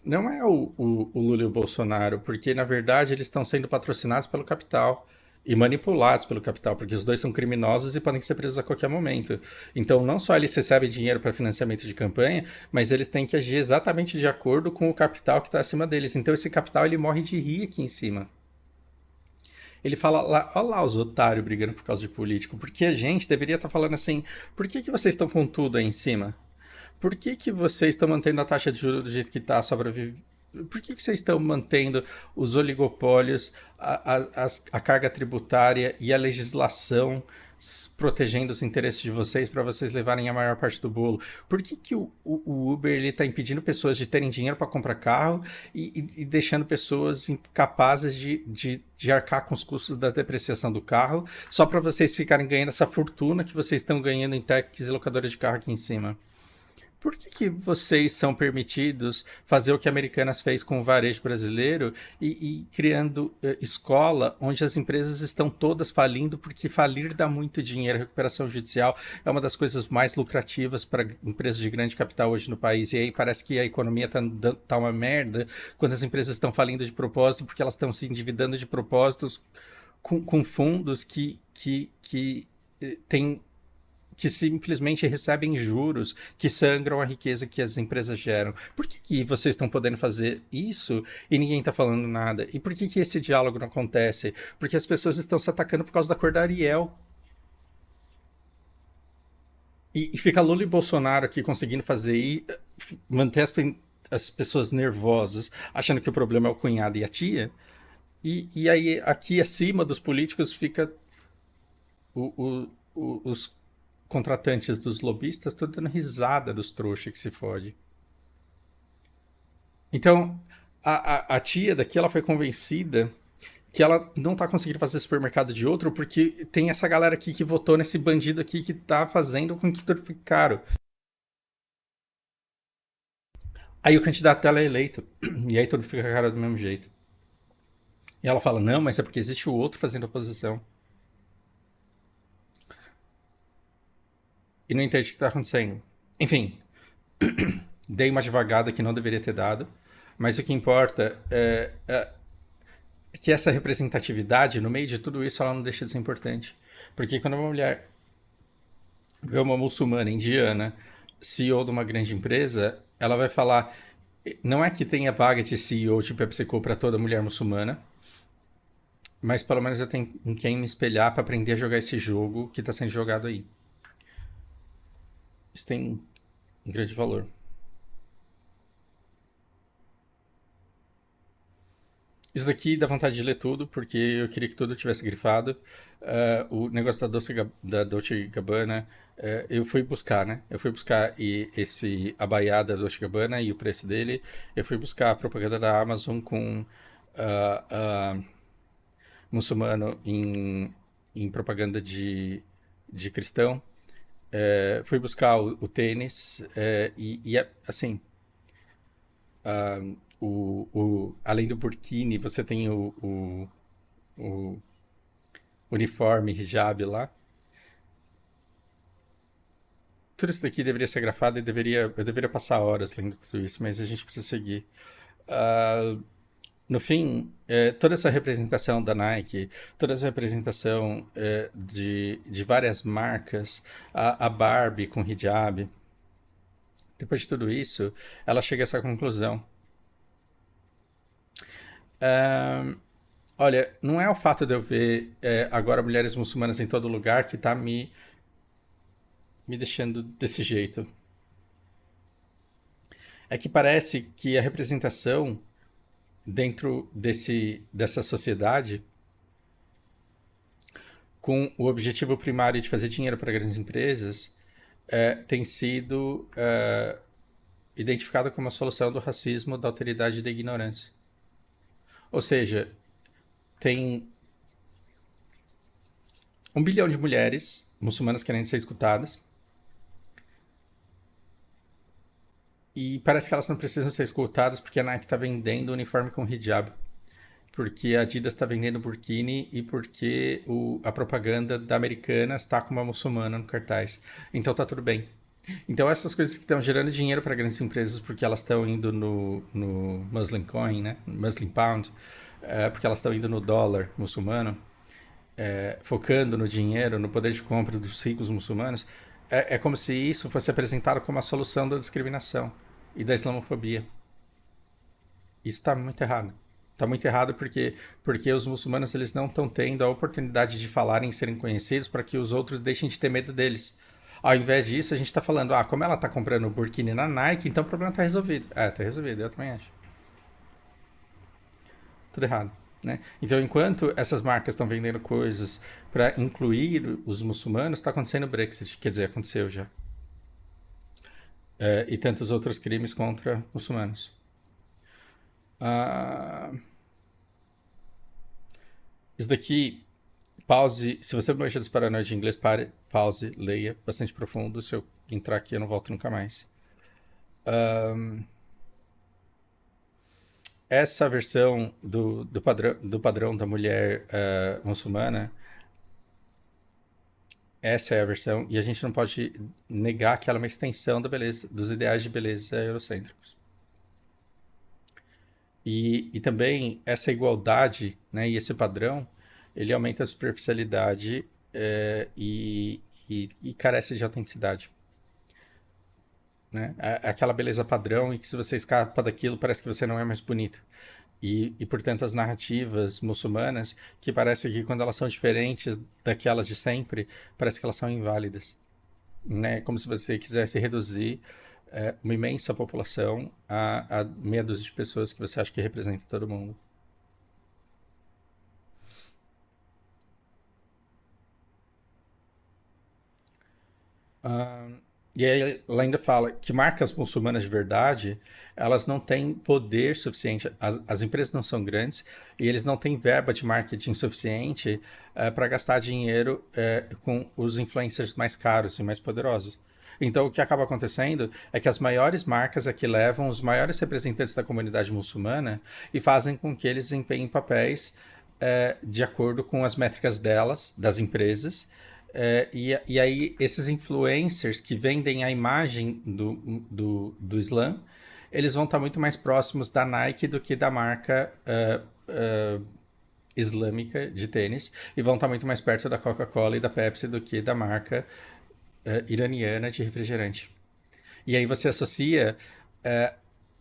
S1: Não é o Lula e o Bolsonaro, porque na verdade eles estão sendo patrocinados pelo capital e manipulados pelo capital, porque os dois são criminosos e podem ser presos a qualquer momento. Então, não só eles recebem dinheiro para financiamento de campanha, mas eles têm que agir exatamente de acordo com o capital que está acima deles. Então, esse capital ele morre de rir aqui em cima. Ele fala lá, olha lá os otários brigando por causa de político, porque a gente deveria estar falando assim, por que vocês estão com tudo aí em cima? Por que vocês estão mantendo a taxa de juros do jeito que está só para viver? Por que vocês estão mantendo os oligopólios, a carga tributária e a legislação protegendo os interesses de vocês para vocês levarem a maior parte do bolo? Por que o Uber ele está impedindo pessoas de terem dinheiro para comprar carro e deixando pessoas incapazes de arcar com os custos da depreciação do carro só para vocês ficarem ganhando essa fortuna que vocês estão ganhando em techs e locadoras de carro aqui em cima? Por que vocês são permitidos fazer o que a Americanas fez com o varejo brasileiro e criando escola onde as empresas estão todas falindo porque falir dá muito dinheiro? A recuperação judicial é uma das coisas mais lucrativas para empresas de grande capital hoje no país. E aí parece que a economia tá uma merda quando as empresas estão falindo de propósito porque elas estão se endividando de propósitos com fundos que têm que simplesmente recebem juros que sangram a riqueza que as empresas geram. Por que vocês estão podendo fazer isso e ninguém está falando nada? E por que esse diálogo não acontece? Porque as pessoas estão se atacando por causa da cor da Ariel. E fica Lula e Bolsonaro aqui conseguindo fazer e manter as pessoas nervosas, achando que o problema é o cunhado e a tia. E aí, aqui acima dos políticos, fica os contratantes dos lobistas, tô dando risada dos trouxas que se fode. Então, A tia daqui, ela foi convencida que ela não tá conseguindo fazer supermercado de outro porque tem essa galera aqui que votou nesse bandido aqui que tá fazendo com que tudo fique caro. Aí o candidato dela é eleito. E aí tudo fica caro do mesmo jeito. E ela fala, não, mas é porque existe o outro fazendo oposição. E não entende o que tá acontecendo. Enfim, dei uma devagada que não deveria ter dado. Mas o que importa é que essa representatividade, no meio de tudo isso, ela não deixa de ser importante. Porque quando uma mulher vê uma muçulmana indiana, CEO de uma grande empresa, ela vai falar: não é que tenha vaga de CEO de PepsiCo para toda mulher muçulmana, mas pelo menos eu tenho em quem me espelhar para aprender a jogar esse jogo que está sendo jogado aí. Isso tem um grande valor. Isso daqui dá vontade de ler tudo, porque eu queria que tudo tivesse grifado. O negócio da Dolce Gabbana, eu fui buscar, né? Eu fui buscar esse abaiá da Dolce Gabbana e o preço dele. Eu fui buscar a propaganda da Amazon com uh, muçulmano em propaganda de cristão. Fui buscar o tênis assim, além do burkini, você tem o uniforme, hijab lá. Tudo isso daqui deveria ser grafado e eu deveria passar horas lendo tudo isso, mas a gente precisa seguir. Uh, no fim, toda essa representação da Nike, toda essa representação de várias marcas, a Barbie com hijab, depois de tudo isso, ela chega a essa conclusão. Uh, olha, não é o fato de eu ver agora mulheres muçulmanas em todo lugar que está me deixando desse jeito. É que parece que a representação dentro dessa sociedade, com o objetivo primário de fazer dinheiro para grandes empresas, tem sido identificado como a solução do racismo, da alteridade e da ignorância. Ou seja, tem 1 bilhão de mulheres muçulmanas querendo ser escutadas e parece que elas não precisam ser escutadas porque a Nike está vendendo uniforme com hijab. Porque a Adidas está vendendo burkini e porque a propaganda da Americanas está com uma muçulmana no cartaz. Então tá tudo bem. Então essas coisas que estão gerando dinheiro para grandes empresas porque elas estão indo no Muslim Coin, né? Muslim Pound, porque elas estão indo no dólar muçulmano, focando no dinheiro, no poder de compra dos ricos muçulmanos, é como se isso fosse apresentado como a solução da discriminação e da islamofobia. Isso está muito errado. Está muito errado porque os muçulmanos eles não estão tendo a oportunidade de falarem e serem conhecidos para que os outros deixem de ter medo deles. Ao invés disso, a gente está falando, como ela está comprando o burkini na Nike, então o problema está resolvido. Está resolvido, eu também acho. Tudo errado. Né? Então, enquanto essas marcas estão vendendo coisas para incluir os muçulmanos, está acontecendo o Brexit. Quer dizer, aconteceu já. E tantos outros crimes contra muçulmanos. Ah, isso daqui, pause. Se você manja dos paranoides de inglês, pare, pause, leia bastante profundo. Se eu entrar aqui, eu não volto nunca mais. Essa versão do padrão da mulher muçulmana, essa é a versão, e a gente não pode negar que ela é uma extensão da beleza, dos ideais de beleza eurocêntricos. E também essa igualdade, né, e esse padrão, ele aumenta a superficialidade e carece de autenticidade. Né? Aquela beleza padrão e que se você escapa daquilo parece que você não é mais bonito. Portanto, as narrativas muçulmanas, que parece que quando elas são diferentes daquelas de sempre, parece que elas são inválidas. Né? Como se você quisesse reduzir uma imensa população a meia dúzia de pessoas que você acha que representa todo mundo. E aí ela ainda fala que marcas muçulmanas de verdade, elas não têm poder suficiente, as empresas não são grandes e eles não têm verba de marketing suficiente para gastar dinheiro com os influencers mais caros e mais poderosos. Então, o que acaba acontecendo é que as maiores marcas é que levam os maiores representantes da comunidade muçulmana e fazem com que eles desempenhem papéis de acordo com as métricas delas, das empresas, e aí, esses influencers que vendem a imagem do Islã, eles vão estar muito mais próximos da Nike do que da marca islâmica de tênis, e vão estar muito mais perto da Coca-Cola e da Pepsi do que da marca iraniana de refrigerante. E aí você associa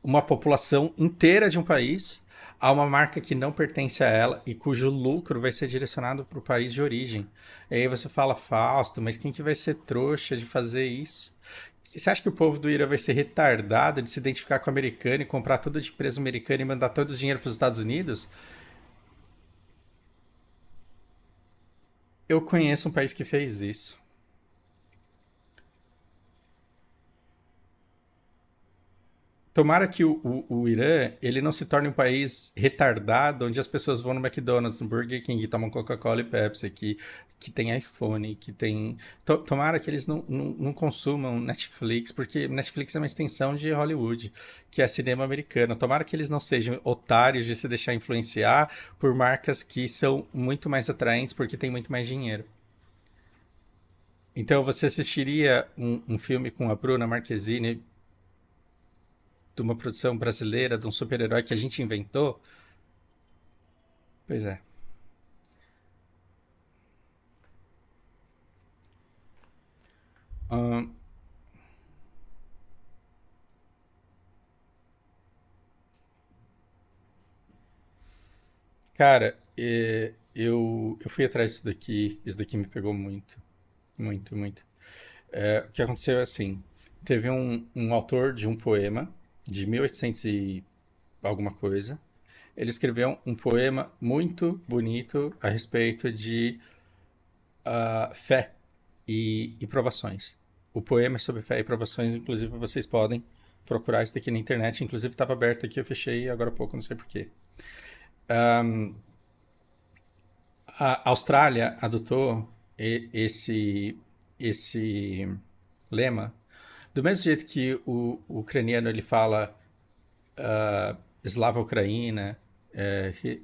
S1: uma população inteira de um país a uma marca que não pertence a ela e cujo lucro vai ser direcionado para o país de origem. E aí você fala, Fausto, mas quem que vai ser trouxa de fazer isso? Você acha que o povo do Irã vai ser retardado de se identificar com o americano e comprar tudo de empresa americana e mandar todo o dinheiro para os Estados Unidos? Eu conheço um país que fez isso. Tomara que o Irã ele não se torne um país retardado, onde as pessoas vão no McDonald's, no Burger King, tomam Coca-Cola e Pepsi, que tem iPhone, que tem. Tomara que eles não consumam Netflix, porque Netflix é uma extensão de Hollywood, que é cinema americano. Tomara que eles não sejam otários de se deixar influenciar por marcas que são muito mais atraentes porque tem muito mais dinheiro. Então você assistiria um filme com a Bruna Marquezine de uma produção brasileira, de um super-herói que a gente inventou? Pois é. Ahn, cara, eu fui atrás disso daqui, isso daqui me pegou muito, muito, muito. O que aconteceu é assim, teve um autor de um poema de 1800 e alguma coisa, ele escreveu um poema muito bonito a respeito de fé e provações. O poema é sobre fé e provações, inclusive vocês podem procurar isso daqui na internet. Inclusive estava aberto aqui, eu fechei agora há pouco, não sei porquê. A Austrália adotou esse lema do mesmo jeito que o ucraniano ele fala Slava Ucraína,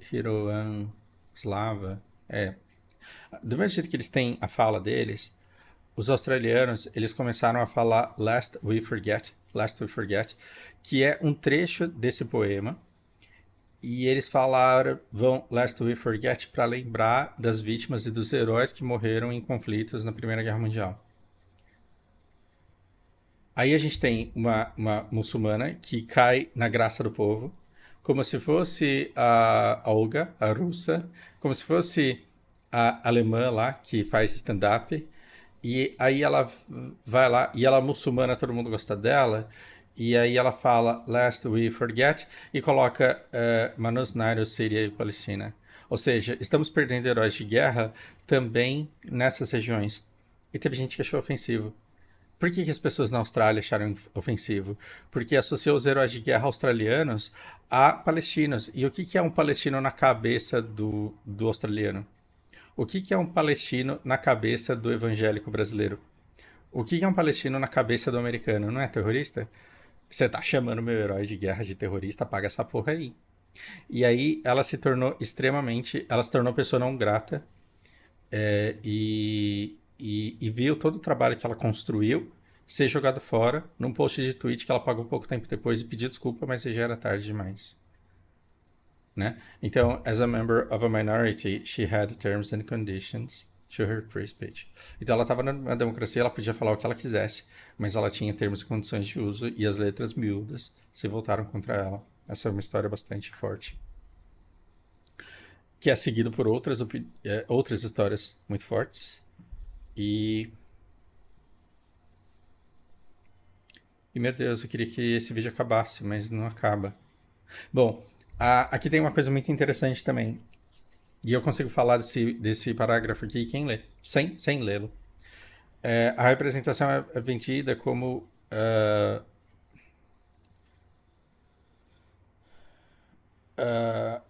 S1: Hiroan Slava, do mesmo jeito que eles têm a fala deles, os australianos eles começaram a falar Lest We Forget, que é um trecho desse poema. E eles falaram, vão Lest We Forget para lembrar das vítimas e dos heróis que morreram em conflitos na Primeira Guerra Mundial. Aí a gente tem uma muçulmana que cai na graça do povo, como se fosse a Olga, a russa, como se fosse a alemã lá, que faz stand-up, e aí ela vai lá, e ela é muçulmana, todo mundo gosta dela, e aí ela fala Lest We Forget e coloca Manus Nairus, Síria e Palestina. Ou seja, estamos perdendo heróis de guerra também nessas regiões. E teve gente que achou ofensivo. Por que as pessoas na Austrália acharam ofensivo? Porque associou os heróis de guerra australianos a palestinos. E o que é um palestino na cabeça do australiano? O que é um palestino na cabeça do evangélico brasileiro? O que é um palestino na cabeça do americano? Não é terrorista? Você tá chamando meu herói de guerra de terrorista? Paga essa porra aí. E aí ela se tornou extremamente. Ela se tornou pessoa não grata e viu todo o trabalho que ela construiu ser jogado fora num post de tweet que ela pagou pouco tempo depois e pediu desculpa, mas já era tarde demais. Né? Então, as a member of a minority, she had terms and conditions to her free speech. Então, ela estava na democracia, ela podia falar o que ela quisesse, mas ela tinha termos e condições de uso e as letras miúdas se voltaram contra ela. Essa é uma história bastante forte. Que é seguido por outras histórias muito fortes. E, meu Deus, eu queria que esse vídeo acabasse, mas não acaba. Bom, aqui tem uma coisa muito interessante também. E eu consigo falar desse parágrafo aqui, quem lê? Sem lê-lo. A representação é vendida como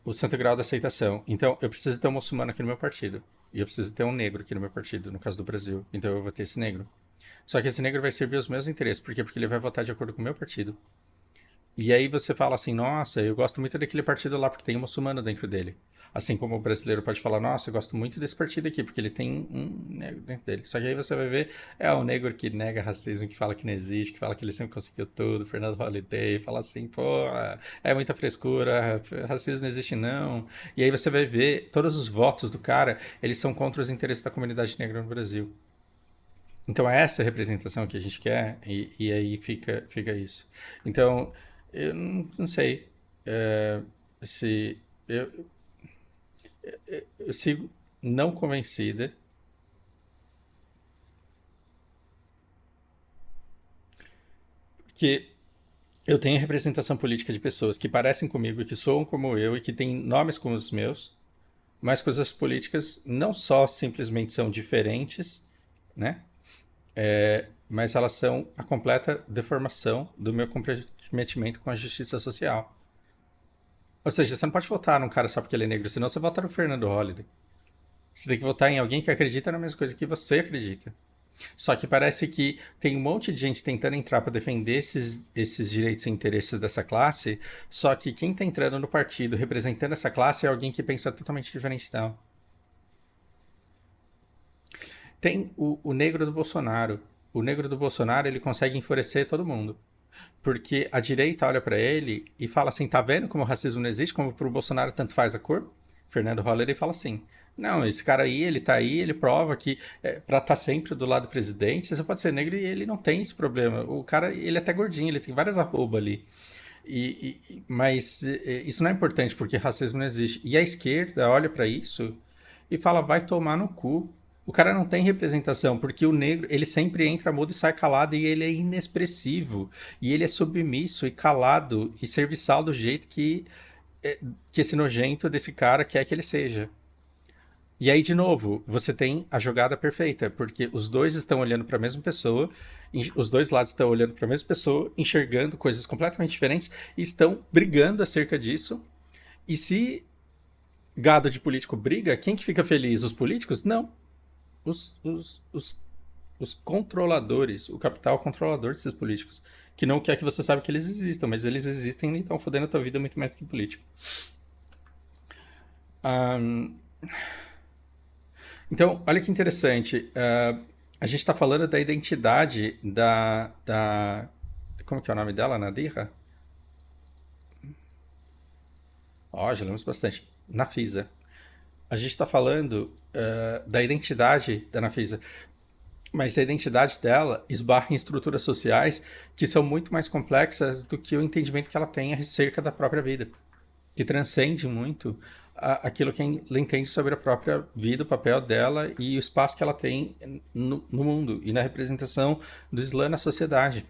S1: o santo grau da aceitação. Então, eu preciso ter um muçulmano aqui no meu partido. E eu preciso ter um negro aqui no meu partido, no caso do Brasil. Então, eu vou ter esse negro. Só que esse negro vai servir aos meus interesses. Por quê? Porque ele vai votar de acordo com o meu partido. E aí você fala assim, nossa, eu gosto muito daquele partido lá porque tem um muçulmano dentro dele. Assim como o brasileiro pode falar, nossa, eu gosto muito desse partido aqui porque ele tem um negro dentro dele. Só que aí você vai ver, é o negro que nega racismo, que fala que não existe, que fala que ele sempre conseguiu tudo, Fernando Holliday, fala assim, pô, é muita frescura, racismo não existe não. E aí você vai ver, todos os votos do cara, eles são contra os interesses da comunidade negra no Brasil. Então é essa representação que a gente quer e aí fica isso. Então, eu não sei se eu sigo não convencida que eu tenho representação política de pessoas que parecem comigo, que soam como eu e que têm nomes como os meus, mas coisas políticas não só simplesmente são diferentes, né? Mas elas são a completa deformação do meu comprometimento com a justiça social. Ou seja, você não pode votar num cara só porque ele é negro, senão você vota no Fernando Holliday. Você tem que votar em alguém que acredita na mesma coisa que você acredita. Só que parece que tem um monte de gente tentando entrar para defender esses direitos e interesses dessa classe, só que quem está entrando no partido representando essa classe é alguém que pensa totalmente diferente dela. Tem o negro do Bolsonaro. O negro do Bolsonaro ele consegue enfurecer todo mundo. Porque a direita olha para ele e fala assim: tá vendo como o racismo não existe? Como pro Bolsonaro tanto faz a cor? Fernando Holliday fala assim: não, esse cara aí, ele prova que para estar sempre do lado do presidente, você pode ser negro e ele não tem esse problema. O cara, ele é até gordinho, ele tem várias arrobas ali. Mas isso não é importante porque racismo não existe. E a esquerda olha para isso e fala: vai tomar no cu. O cara não tem representação, porque o negro, ele sempre entra mudo e sai calado e ele é inexpressivo. E ele é submisso e calado e serviçal do jeito que esse nojento desse cara quer que ele seja. E aí, de novo, você tem a jogada perfeita, porque os dois estão olhando para a mesma pessoa, os dois lados estão olhando para a mesma pessoa, enxergando coisas completamente diferentes e estão brigando acerca disso. E se gado de político briga, quem que fica feliz? Os políticos? Não. Os controladores, o capital controlador desses políticos, que não quer que você saiba que eles existam, mas eles existem e estão fodendo a tua vida muito mais do que político. Um, Então, olha que interessante. A gente está falando da identidade da. Como que é o nome dela? Nadira? Ó, já lemos bastante. Nafisa. A gente está falando da identidade da Nafisa, mas a identidade dela esbarra em estruturas sociais que são muito mais complexas do que o entendimento que ela tem acerca da própria vida, que transcende muito aquilo que ela entende sobre a própria vida, o papel dela e o espaço que ela tem no mundo e na representação do Islã na sociedade.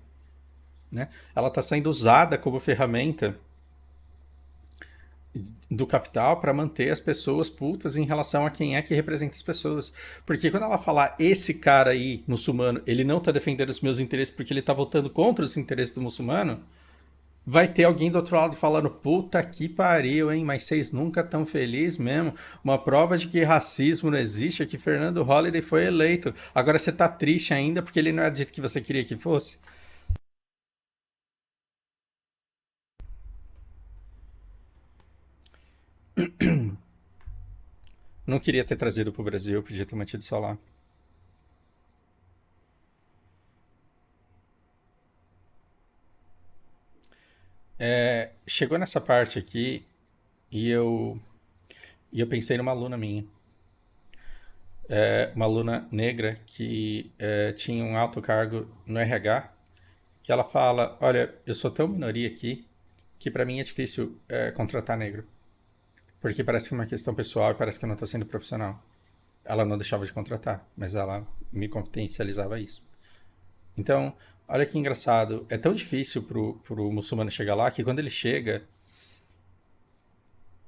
S1: Né? Ela está sendo usada como ferramenta do capital para manter as pessoas putas em relação a quem é que representa as pessoas. Porque quando ela falar esse cara aí, muçulmano, ele não está defendendo os meus interesses porque ele está votando contra os interesses do muçulmano, vai ter alguém do outro lado falando, puta que pariu, hein? Mas vocês nunca tão felizes mesmo. Uma prova de que racismo não existe é que Fernando Holliday foi eleito. Agora você tá triste ainda porque ele não é do jeito que você queria que fosse. Não queria ter trazido pro Brasil, podia ter mantido só lá. Chegou nessa parte aqui e eu pensei numa aluna minha. Uma aluna negra que tinha um alto cargo no RH. E ela fala: olha, eu sou tão minoria aqui que para mim é difícil contratar negro. Porque parece que é uma questão pessoal e parece que eu não estou sendo profissional. Ela não deixava de contratar, mas ela me confidencializava isso. Então, olha que engraçado. É tão difícil pro muçulmano chegar lá que quando ele chega,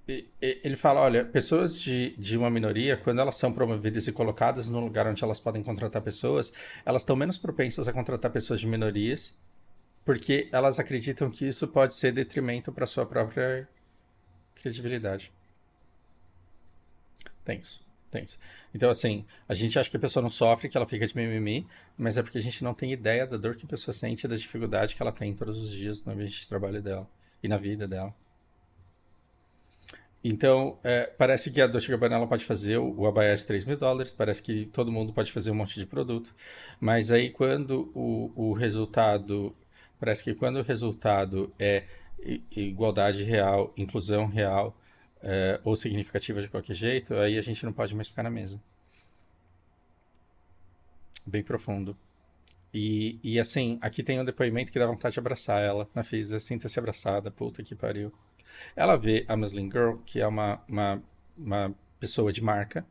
S1: Ele fala, olha, pessoas de uma minoria, quando elas são promovidas e colocadas no lugar onde elas podem contratar pessoas, elas estão menos propensas a contratar pessoas de minorias, porque elas acreditam que isso pode ser detrimento para sua própria credibilidade. Tem isso, tem isso. Então, assim, a gente acha que a pessoa não sofre, que ela fica de mimimi, mas é porque a gente não tem ideia da dor que a pessoa sente e da dificuldade que ela tem todos os dias no ambiente de trabalho dela e na vida dela. Então, parece que a Dolce Gabbana ela pode fazer o abaiá de US$ 3.000, parece que todo mundo pode fazer um monte de produto, mas aí quando o resultado, parece que quando o resultado é igualdade real, inclusão real, ou significativa de qualquer jeito, aí a gente não pode mais ficar na mesa. Bem profundo. E assim, aqui tem um depoimento que dá vontade de abraçar ela na Fisa, sinta-se abraçada, puta que pariu. Ela vê a Muslim Girl, que é uma pessoa de marca.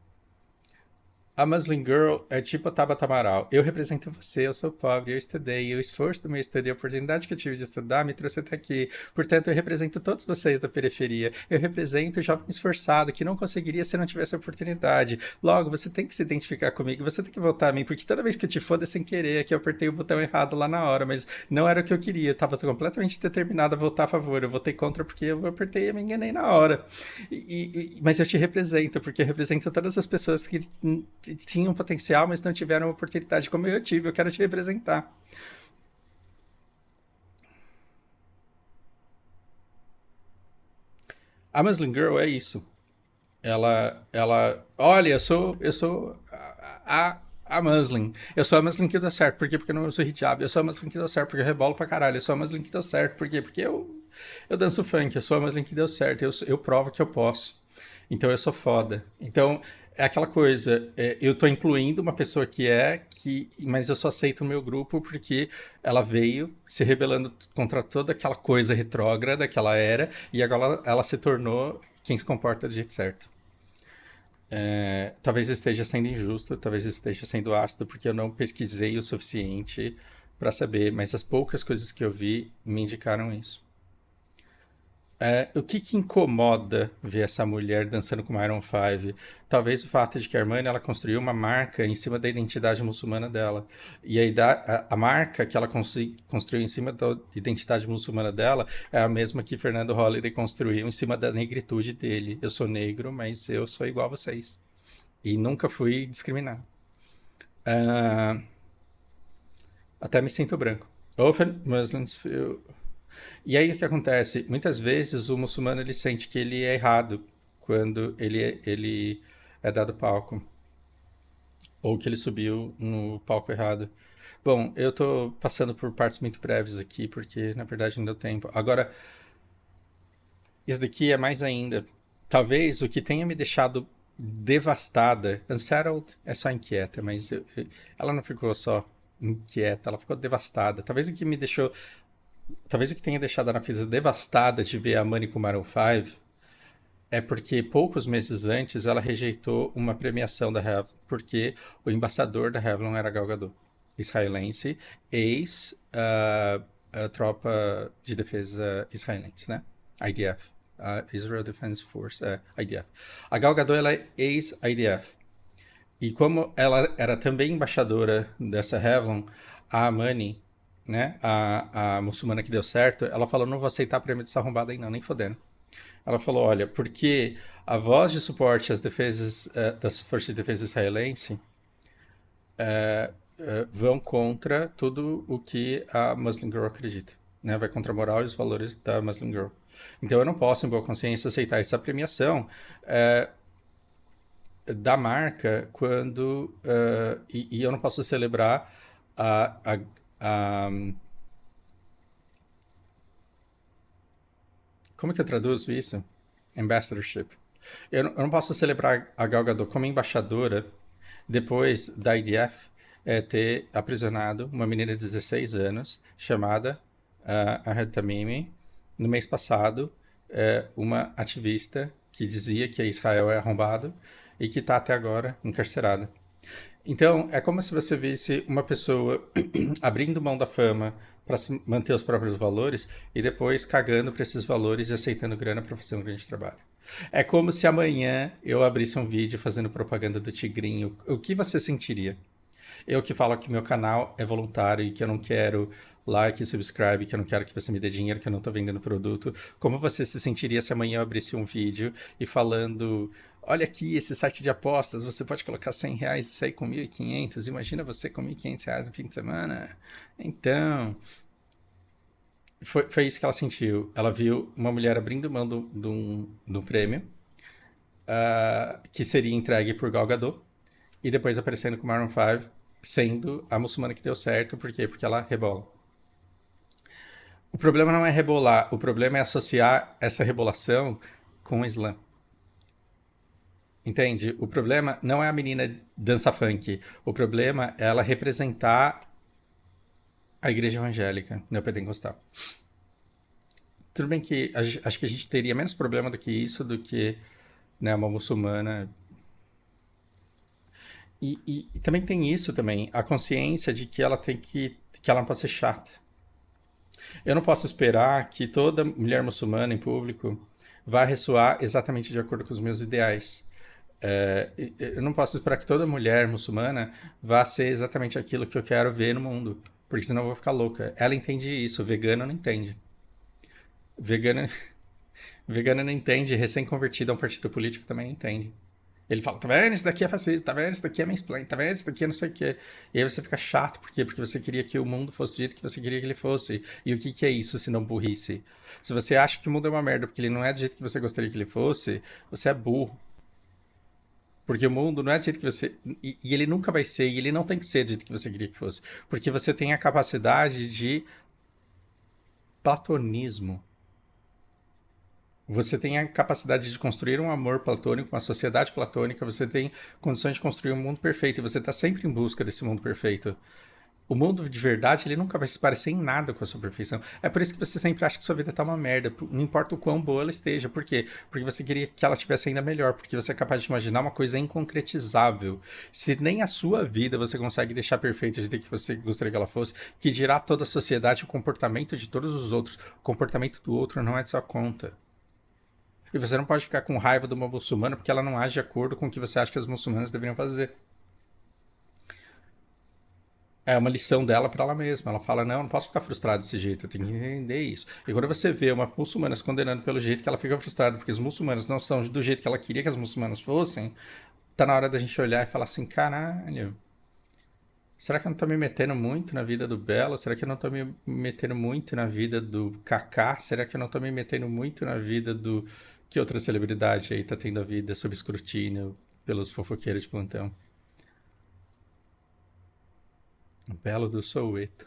S1: A Muslim Girl é tipo a Tabata Amaral. Eu represento você, eu sou pobre, eu estudei, o esforço do meu estudo e a oportunidade que eu tive de estudar me trouxe até aqui. Portanto, eu represento todos vocês da periferia. Eu represento o jovem esforçado que não conseguiria se não tivesse a oportunidade. Logo, você tem que se identificar comigo, você tem que votar a mim, porque toda vez que eu te foda é sem querer, é que eu apertei o botão errado lá na hora, mas não era o que eu queria. Eu tava completamente determinado a votar a favor. Eu votei contra porque eu apertei e me enganei na hora. Mas eu te represento, porque eu represento todas as pessoas que tinham potencial, mas não tiveram oportunidade como eu tive. Eu quero te representar. A Muslim Girl é isso. Olha, eu sou a Muslim. Eu sou a Muslim que deu certo. Por quê? Porque eu não uso hijab. Eu sou a Muslim que deu certo porque eu rebolo pra caralho. Eu sou a Muslim que deu certo. Por quê? Porque eu danço funk. Eu sou a Muslim que deu certo. Eu provo que eu posso. Então eu sou foda. Então é aquela coisa, eu tô incluindo uma pessoa mas eu só aceito o meu grupo porque ela veio se rebelando contra toda aquela coisa retrógrada que ela era e agora ela se tornou quem se comporta do jeito certo. Talvez esteja sendo injusto, talvez esteja sendo ácido porque eu não pesquisei o suficiente para saber, mas as poucas coisas que eu vi me indicaram isso. O que incomoda ver essa mulher dançando com Iron 5? Talvez o fato de que a Armani ela construiu uma marca em cima da identidade muçulmana dela. E aí a marca que ela construiu em cima da identidade muçulmana dela é a mesma que Fernando Holliday construiu em cima da negritude dele. Eu sou negro, mas eu sou igual a vocês. E nunca fui discriminado. Ah, até me sinto branco. Often Muslims feel. E aí o que acontece? Muitas vezes o muçulmano ele sente que ele é errado quando ele é dado palco. Ou que ele subiu no palco errado. Bom, eu tô passando por partes muito breves aqui, porque na verdade não deu tempo. Agora, isso daqui é mais ainda. Talvez o que tenha me deixado devastada, unsettled é só inquieta, mas ela não ficou só inquieta, ela ficou devastada. Talvez o que tenha deixado a Anafisa devastada de ver a Money com Maroon 5 é porque poucos meses antes ela rejeitou uma premiação da Revlon, porque o embaixador da Revlon era Gal Gadot, israelense, ex tropa de defesa israelense, né? IDF, Israel Defense Force, IDF. A Gal Gadot ela é ex-IDF. E como ela era também embaixadora dessa Revlon, a Money, né, a muçulmana que deu certo, ela falou, não vou aceitar prêmio dessa arrombada aí não, nem fodendo. Ela falou, olha, porque a voz de suporte às defesas das forças de defesa israelense vão contra tudo o que a Muslim Girl acredita, né? Vai contra a moral e os valores da Muslim Girl. Então eu não posso, em boa consciência, aceitar essa premiação da marca e eu não posso celebrar a, a, a como é que eu traduzo isso? Ambassadorship. Eu não posso celebrar a Gal Gadot como embaixadora depois da IDF ter aprisionado uma menina de 16 anos chamada Ahed Tamimi no mês passado, uma ativista que dizia que Israel é arrombado e que está até agora encarcerada. Então, é como se você visse uma pessoa abrindo mão da fama para manter os próprios valores e depois cagando para esses valores e aceitando grana para fazer um grande trabalho. É como se amanhã eu abrisse um vídeo fazendo propaganda do Tigrinho. O que você sentiria? Eu que falo que meu canal é voluntário e que eu não quero like, subscribe, que eu não quero que você me dê dinheiro, que eu não tô vendendo produto. Como você se sentiria se amanhã eu abrisse um vídeo e falando: olha aqui esse site de apostas, você pode colocar R$ 100 e sair com 1.500. Imagina você com R$ 1.500 no fim de semana. Então, foi isso que ela sentiu. Ela viu uma mulher abrindo mão do prêmio, que seria entregue por Gal Gadot, e depois aparecendo com Maroon 5, sendo a muçulmana que deu certo. Por quê? Porque ela rebola. O problema não é rebolar, o problema é associar essa rebolação com o Islã. Entende? O problema não é a menina dança funk. O problema é ela representar a igreja evangélica neopentecostal. Tudo bem que acho que a gente teria menos problema do que isso, do que, né, uma muçulmana. E também tem isso também, a consciência de que ela tem que ela não pode ser chata. Eu não posso esperar que toda mulher muçulmana em público vá ressoar exatamente de acordo com os meus ideais. Eu não posso esperar que toda mulher muçulmana vá ser exatamente aquilo que eu quero ver no mundo, porque senão eu vou ficar louca. Ela entende isso, vegano não entende. Vegano, vegano não entende, recém-convertido a um partido político também não entende. Ele fala, tá vendo? Isso daqui é fascista, tá vendo? Isso daqui é mansplaining, tá vendo? Isso daqui é não sei o quê. E aí você fica chato, por quê? Porque você queria que o mundo fosse do jeito que você queria que ele fosse. E o que que é isso se não burrice? Se você acha que o mundo é uma merda porque ele não é do jeito que você gostaria que ele fosse, você é burro. Porque o mundo não é do jeito que você. E ele nunca vai ser, e ele não tem que ser do jeito que você queria que fosse. Porque você tem a capacidade de platonismo. Você tem a capacidade de construir um amor platônico, uma sociedade platônica, você tem condições de construir um mundo perfeito, e você está sempre em busca desse mundo perfeito. O mundo de verdade, ele nunca vai se parecer em nada com a sua perfeição. É por isso que você sempre acha que sua vida tá uma merda, não importa o quão boa ela esteja. Por quê? Porque você queria que ela tivesse ainda melhor, porque você é capaz de imaginar uma coisa inconcretizável. Se nem a sua vida você consegue deixar perfeita do jeito que você gostaria que ela fosse, que dirá toda a sociedade, o comportamento de todos os outros. O comportamento do outro não é de sua conta. E você não pode ficar com raiva de uma muçulmana porque ela não age de acordo com o que você acha que as muçulmanas deveriam fazer. É uma lição dela para ela mesma. Ela fala, não, eu não posso ficar frustrada desse jeito, eu tenho que entender isso. E quando você vê uma muçulmana se condenando pelo jeito que ela fica frustrada, porque os muçulmanos não são do jeito que ela queria que as muçulmanas fossem, tá na hora da gente olhar e falar assim, caralho, será que eu não tô me metendo muito na vida do Belo? Será que eu não tô me metendo muito na vida do Kaká? Será que eu não tô me metendo muito na vida do... Que outra celebridade aí tá tendo a vida sob escrutínio pelos fofoqueiros de plantão? O Belo do Soweto.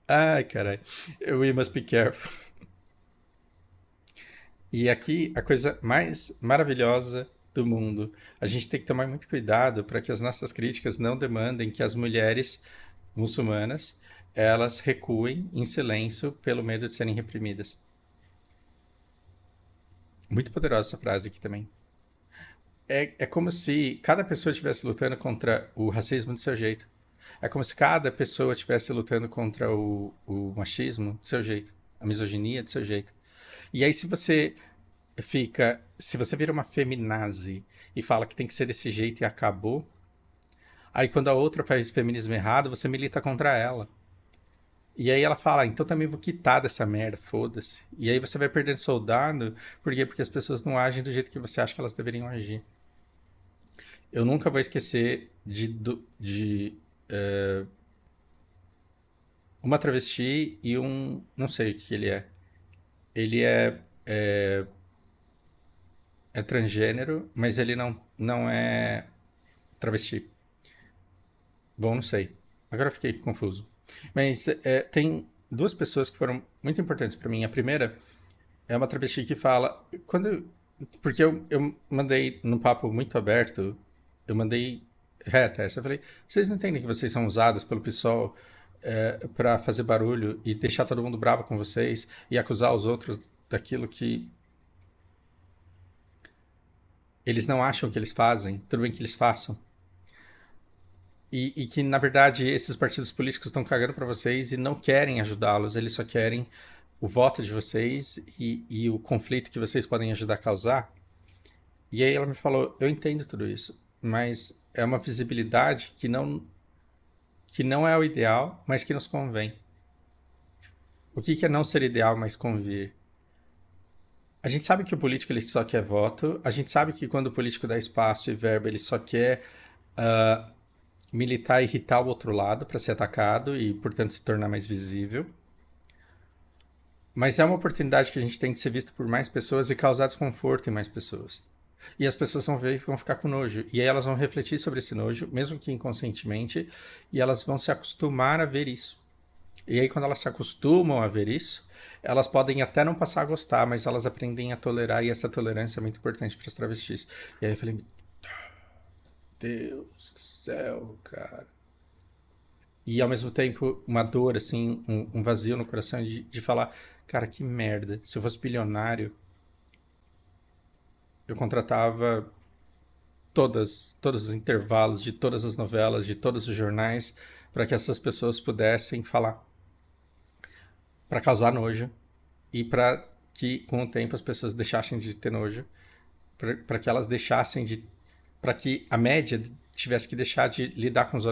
S1: Ai, caralho. We must be careful. E aqui, a coisa mais maravilhosa do mundo. A gente tem que tomar muito cuidado para que as nossas críticas não demandem que as mulheres muçulmanas elas recuem em silêncio pelo medo de serem reprimidas. Muito poderosa essa frase aqui também. É como se cada pessoa estivesse lutando contra o racismo do seu jeito. É como se cada pessoa estivesse lutando contra o machismo do seu jeito, a misoginia do seu jeito. E aí, se você vira uma feminazi e fala que tem que ser desse jeito e acabou, aí quando a outra faz feminismo errado, você milita contra ela. E aí ela fala, então também vou quitar dessa merda, foda-se. E aí você vai perdendo soldado, por quê? Porque as pessoas não agem do jeito que você acha que elas deveriam agir. Eu nunca vou esquecer de uma travesti e um. Não sei o que ele é. Ele é transgênero, mas ele não é travesti. Bom, não sei. Agora eu fiquei confuso. Mas tem duas pessoas que foram muito importantes para mim. A primeira é uma travesti que fala. Porque eu mandei num papo muito aberto, eu mandei reta essa. Eu falei: vocês não entendem que vocês são usadas pelo PSOL para fazer barulho e deixar todo mundo bravo com vocês e acusar os outros daquilo que eles não acham que eles fazem? Tudo bem que eles façam. E que, na verdade, esses partidos políticos estão cagando para vocês e não querem ajudá-los, eles só querem o voto de vocês e o conflito que vocês podem ajudar a causar. E aí ela me falou, eu entendo tudo isso, mas é uma visibilidade que não é o ideal, mas que nos convém. O que é não ser ideal, mas convir? A gente sabe que o político ele só quer voto, a gente sabe que quando o político dá espaço e verba, ele só quer militar e irritar o outro lado para ser atacado e, portanto, se tornar mais visível. Mas é uma oportunidade que a gente tem de ser visto por mais pessoas e causar desconforto em mais pessoas. E as pessoas vão ver e vão ficar com nojo. E aí elas vão refletir sobre esse nojo, mesmo que inconscientemente, e elas vão se acostumar a ver isso. E aí, quando elas se acostumam a ver isso, elas podem até não passar a gostar, mas elas aprendem a tolerar, e essa tolerância é muito importante para as travestis. E aí eu falei, Deus do céu, cara. E ao mesmo tempo, uma dor, assim, um vazio no coração de falar, cara, que merda. Se eu fosse bilionário, eu contratava todos os intervalos de todas as novelas, de todos os jornais, para que essas pessoas pudessem falar, para causar nojo e para que com o tempo as pessoas deixassem de ter nojo, para que elas deixassem de, para que a média tivesse que deixar de lidar com os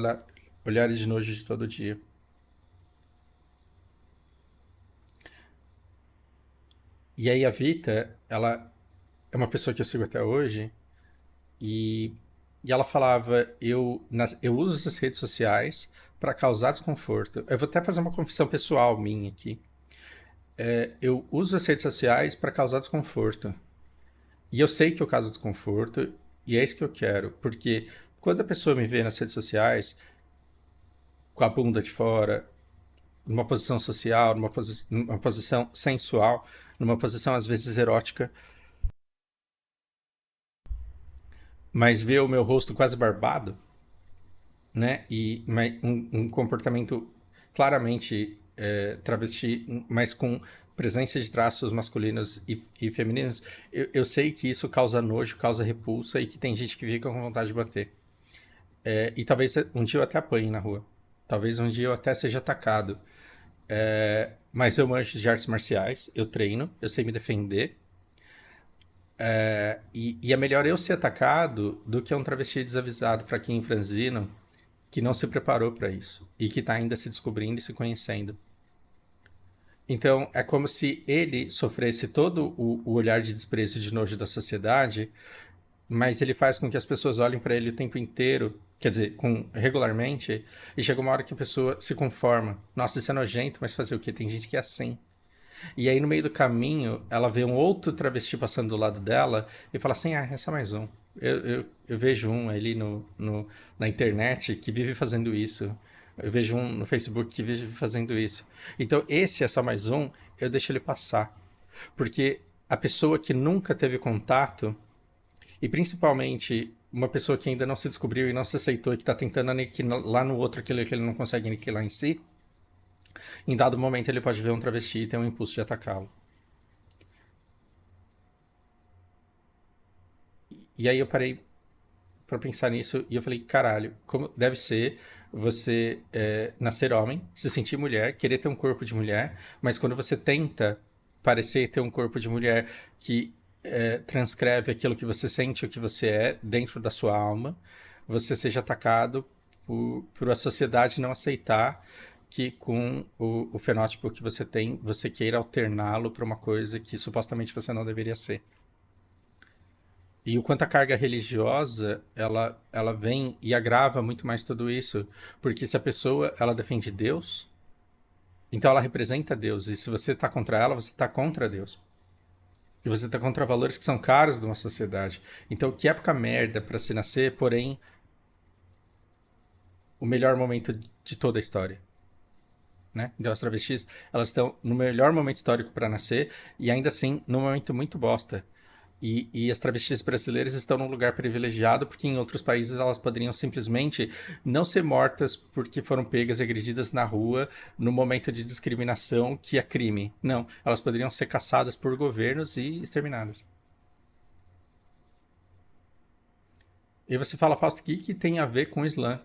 S1: olhares de nojo de todo dia. E aí a Vita, ela é uma pessoa que eu sigo até hoje e, e ela falava, eu uso essas redes sociais para causar desconforto. Eu vou até fazer uma confissão pessoal minha aqui. Eu uso as redes sociais para causar desconforto. E eu sei que eu causo desconforto e é isso que eu quero, porque quando a pessoa me vê nas redes sociais com a bunda de fora, numa posição social, numa posição sensual, numa posição às vezes erótica, mas vê o meu rosto quase barbado, né? E um comportamento claramente travesti, mas com presença de traços masculinos e femininos, eu sei que isso causa nojo, causa repulsa e que tem gente que fica com vontade de bater. E talvez um dia eu até apanhe na rua. Talvez um dia eu até seja atacado. Mas eu manjo de artes marciais, eu treino, eu sei me defender. E é melhor eu ser atacado do que um travesti desavisado, fraquinho, franzino, que não se preparou para isso e que está ainda se descobrindo e se conhecendo. Então, é como se ele sofresse todo o olhar de desprezo e de nojo da sociedade, mas ele faz com que as pessoas olhem para ele o tempo inteiro, quer dizer, regularmente, e chega uma hora que a pessoa se conforma. Nossa, isso é nojento, mas fazer o quê? Tem gente que é assim. E aí, no meio do caminho, ela vê um outro travesti passando do lado dela e fala assim: ah, é só mais um. Eu vejo um ali na internet que vive fazendo isso. Eu vejo um no Facebook que vive fazendo isso. Então, esse é só mais um, eu deixo ele passar. Porque a pessoa que nunca teve contato, e principalmente uma pessoa que ainda não se descobriu e não se aceitou e que está tentando aniquilar lá no outro aquilo que ele não consegue aniquilar em si, em dado momento ele pode ver um travesti e ter um impulso de atacá-lo. E aí eu parei pra pensar nisso e eu falei, caralho, como deve ser você nascer homem, se sentir mulher, querer ter um corpo de mulher, mas quando você tenta parecer ter um corpo de mulher que transcreve aquilo que você sente, o que você é dentro da sua alma, você seja atacado por a sociedade não aceitar que com o fenótipo que você tem, você queira alterná-lo para uma coisa que supostamente você não deveria ser. E o quanto a carga religiosa, ela vem e agrava muito mais tudo isso. Porque se a pessoa, ela defende Deus, então ela representa Deus. E se você está contra ela, você está contra Deus. E você está contra valores que são caros de uma sociedade. Então, que época merda para se nascer, porém, o melhor momento de toda a história. Né? Então, as travestis, elas estão no melhor momento histórico para nascer e ainda assim, num momento muito bosta. E as travestis brasileiras estão num lugar privilegiado porque em outros países elas poderiam simplesmente não ser mortas porque foram pegas e agredidas na rua no momento de discriminação que é crime. Não, elas poderiam ser caçadas por governos e exterminadas. E você fala, Fausto, o que tem a ver com o Islã?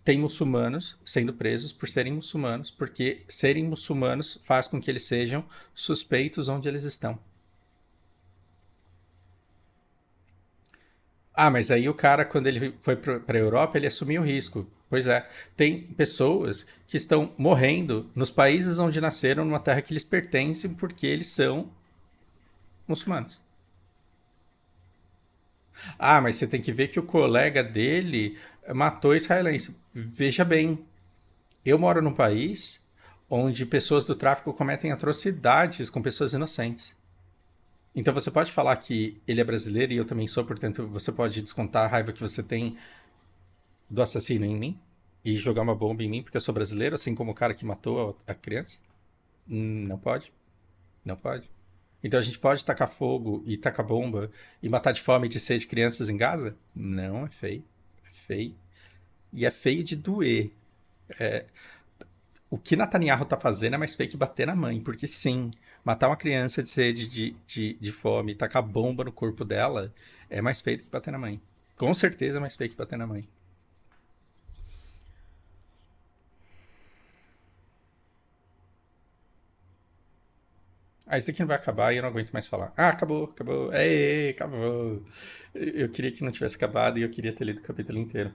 S1: tem muçulmanos sendo presos por serem muçulmanos, porque serem muçulmanos faz com que eles sejam suspeitos onde eles estão. Ah, mas aí o cara, quando ele foi para a Europa, ele assumiu o risco. Pois é, tem pessoas que estão morrendo nos países onde nasceram, numa terra que lhes pertencem, porque eles são muçulmanos. Ah, mas você tem que ver que o colega dele matou israelense. Veja bem, eu moro num país onde pessoas do tráfico cometem atrocidades com pessoas inocentes. Então você pode falar que ele é brasileiro e eu também sou, portanto você pode descontar a raiva que você tem do assassino em mim e jogar uma bomba em mim porque eu sou brasileiro, assim como o cara que matou a criança? Não pode. Não pode. Então a gente pode tacar fogo e tacar bomba e matar de fome e de sede crianças em Gaza? Não, é feio. É feio. E é feio de doer. O que Netanyahu tá fazendo é mais feio que bater na mãe, porque sim, matar uma criança de sede de fome e tacar bomba no corpo dela é mais feio do que bater na mãe. Com certeza é mais feio que bater na mãe. Ah, isso daqui não vai acabar e eu não aguento mais falar. Ah, acabou, acabou. Ei, acabou. Eu queria que não tivesse acabado e eu queria ter lido o capítulo inteiro.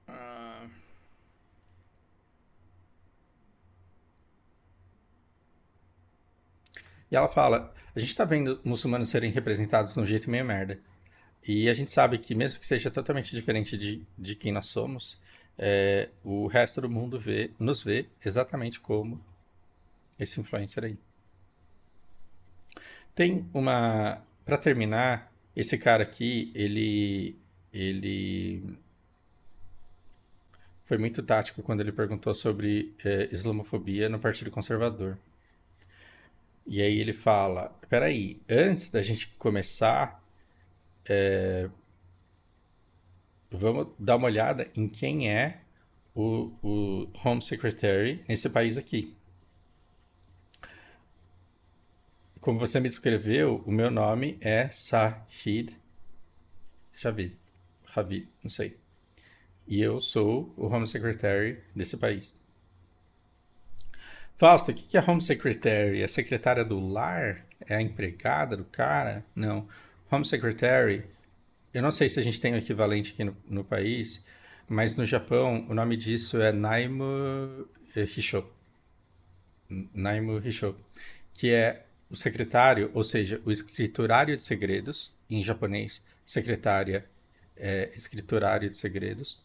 S1: Ah, e ela fala: a gente tá vendo muçulmanos serem representados de um jeito meio merda. E a gente sabe que, mesmo que seja totalmente diferente de quem nós somos, o resto do mundo nos vê exatamente como esse influencer aí. Tem uma. Pra terminar, esse cara aqui, ele foi muito tático quando ele perguntou sobre islamofobia no Partido Conservador. E aí ele fala: peraí, antes da gente começar, vamos dar uma olhada em quem é o Home Secretary nesse país aqui. Como você me descreveu, o meu nome é Sahid Javid. Javid, não sei. E eu sou o Home Secretary desse país. Fausto, o que é Home Secretary? É a secretária do lar? É a empregada do cara? Não. Home Secretary, eu não sei se a gente tem o equivalente aqui no país, mas no Japão o nome disso é Naimu Hisho. Naimu Hisho, que é o secretário, ou seja, o escriturário de segredos, em japonês, secretária é escriturário de segredos,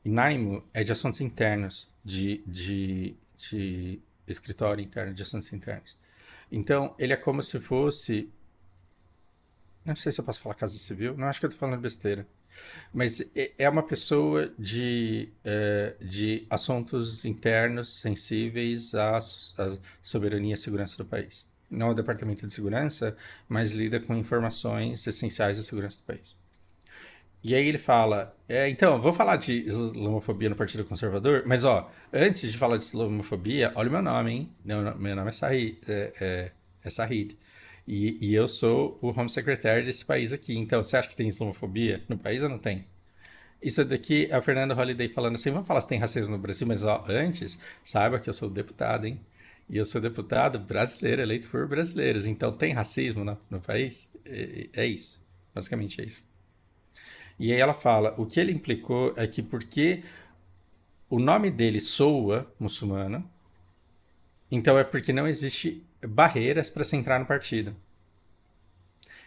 S1: e Naimu é de assuntos internos, de escritório interno de assuntos internos. Então, ele é como se fosse. Não sei se eu posso falar Casa Civil, não acho que eu tô falando besteira. Mas é uma pessoa de assuntos internos sensíveis à soberania e segurança do país. Não é o departamento de segurança, mas lida com informações essenciais da segurança do país. E aí ele fala, então, vou falar de islamofobia no Partido Conservador, mas ó, antes de falar de islamofobia, olha o meu nome, hein? Meu nome é Sahid. É Sahid. E eu sou o Home Secretary desse país aqui. Então, você acha que tem islamofobia no país ou não tem? Isso daqui é o Fernando Holliday falando assim: vamos falar se tem racismo no Brasil, mas ó, antes, saiba que eu sou deputado, hein? E eu sou deputado brasileiro, eleito por brasileiros. Então, tem racismo no país? É isso. Basicamente é isso. E aí ela fala: o que ele implicou é que porque o nome dele soa muçulmano, então é porque não existe barreiras para se entrar no partido.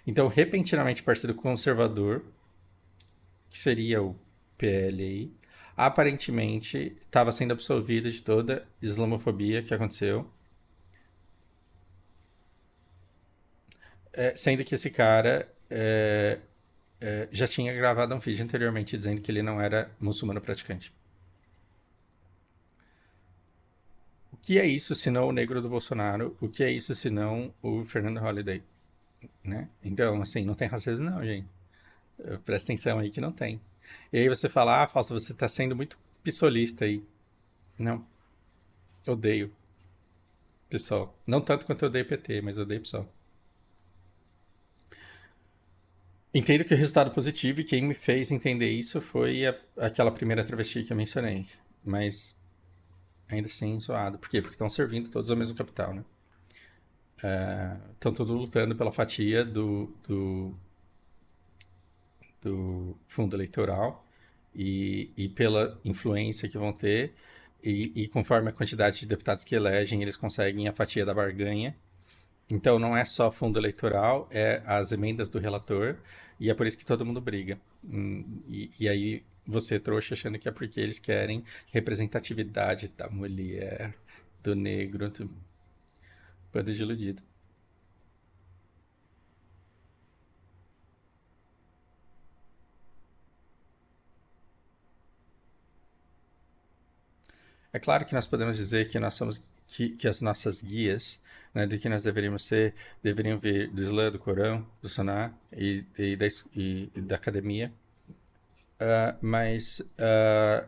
S1: Então, repentinamente, o Partido Conservador, que seria o PLI, aparentemente estava sendo absolvido de toda islamofobia que aconteceu, sendo que esse cara já tinha gravado um vídeo anteriormente dizendo que ele não era muçulmano praticante. O que é isso se não o negro do Bolsonaro? O que é isso se não o Fernando Holliday? Né? Então, assim, não tem racismo não, gente. Presta atenção aí que não tem. E aí você fala, ah, Fausto, você tá sendo muito pissolista aí. Não, odeio PSOL. Não tanto quanto eu odeio PT, mas eu odeio PSOL. Entendo que o resultado positivo e quem me fez entender isso foi aquela primeira travesti que eu mencionei. Mas ainda assim, zoado. Por quê? Porque estão servindo todos ao mesmo capital, né? Estão todos lutando pela fatia do fundo eleitoral e pela influência que vão ter. E conforme a quantidade de deputados que elegem, eles conseguem a fatia da barganha. Então não é só fundo eleitoral, é as emendas do relator, e é por isso que todo mundo briga. E aí você trouxa achando que é porque eles querem representatividade da mulher, do negro, do bando de iludido. É claro que nós podemos dizer que nós somos que as nossas guias, né, do que nós deveríamos ser, deveriam vir do Islã, do Corão, do Suná e da academia. Mas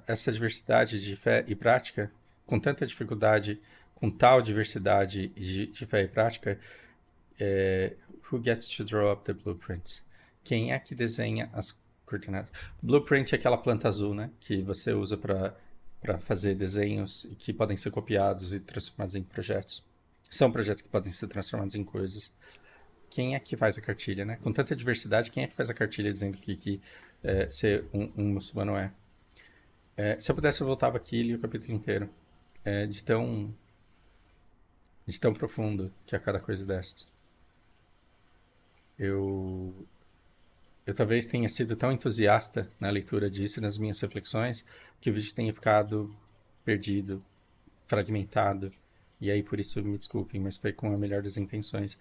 S1: essa diversidade de fé e prática, com tanta dificuldade, com tal diversidade de fé e prática, who gets to draw up the blueprints? Quem é que desenha as coordenadas? Blueprint é aquela planta azul, né? Que você usa para fazer desenhos que podem ser copiados e transformados em projetos. São projetos que podem ser transformados em coisas. Quem é que faz a cartilha, né? Com tanta diversidade, quem é que faz a cartilha dizendo que ser um muçulmano é? Se eu pudesse, eu voltava aqui e li o capítulo inteiro. De tão profundo que é cada coisa dessas. Eu, eu talvez tenha sido tão entusiasta na leitura disso, nas minhas reflexões, que o vídeo tenha ficado perdido, fragmentado. E aí, por isso, me desculpem, mas foi com a melhor das intenções.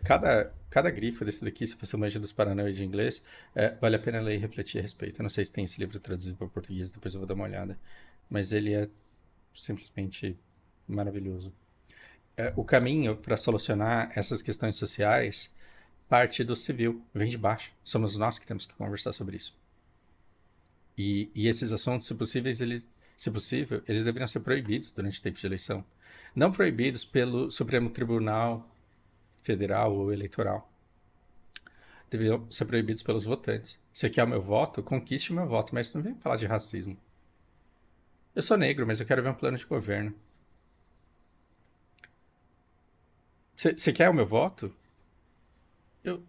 S1: Cada grifo desse daqui, se você manja dos Paranauê de inglês, vale a pena ler e refletir a respeito. Eu não sei se tem esse livro traduzido para português, depois eu vou dar uma olhada. Mas ele é simplesmente maravilhoso. O caminho para solucionar essas questões sociais parte do civil, vem de baixo. Somos nós que temos que conversar sobre isso. E esses assuntos, se possível, eles deveriam ser proibidos durante o tempo de eleição. Não proibidos pelo Supremo Tribunal Federal ou Eleitoral. Deveriam ser proibidos pelos votantes. Você quer o meu voto? Conquiste o meu voto, mas não vem falar de racismo. Eu sou negro, mas eu quero ver um plano de governo. Você quer o meu voto?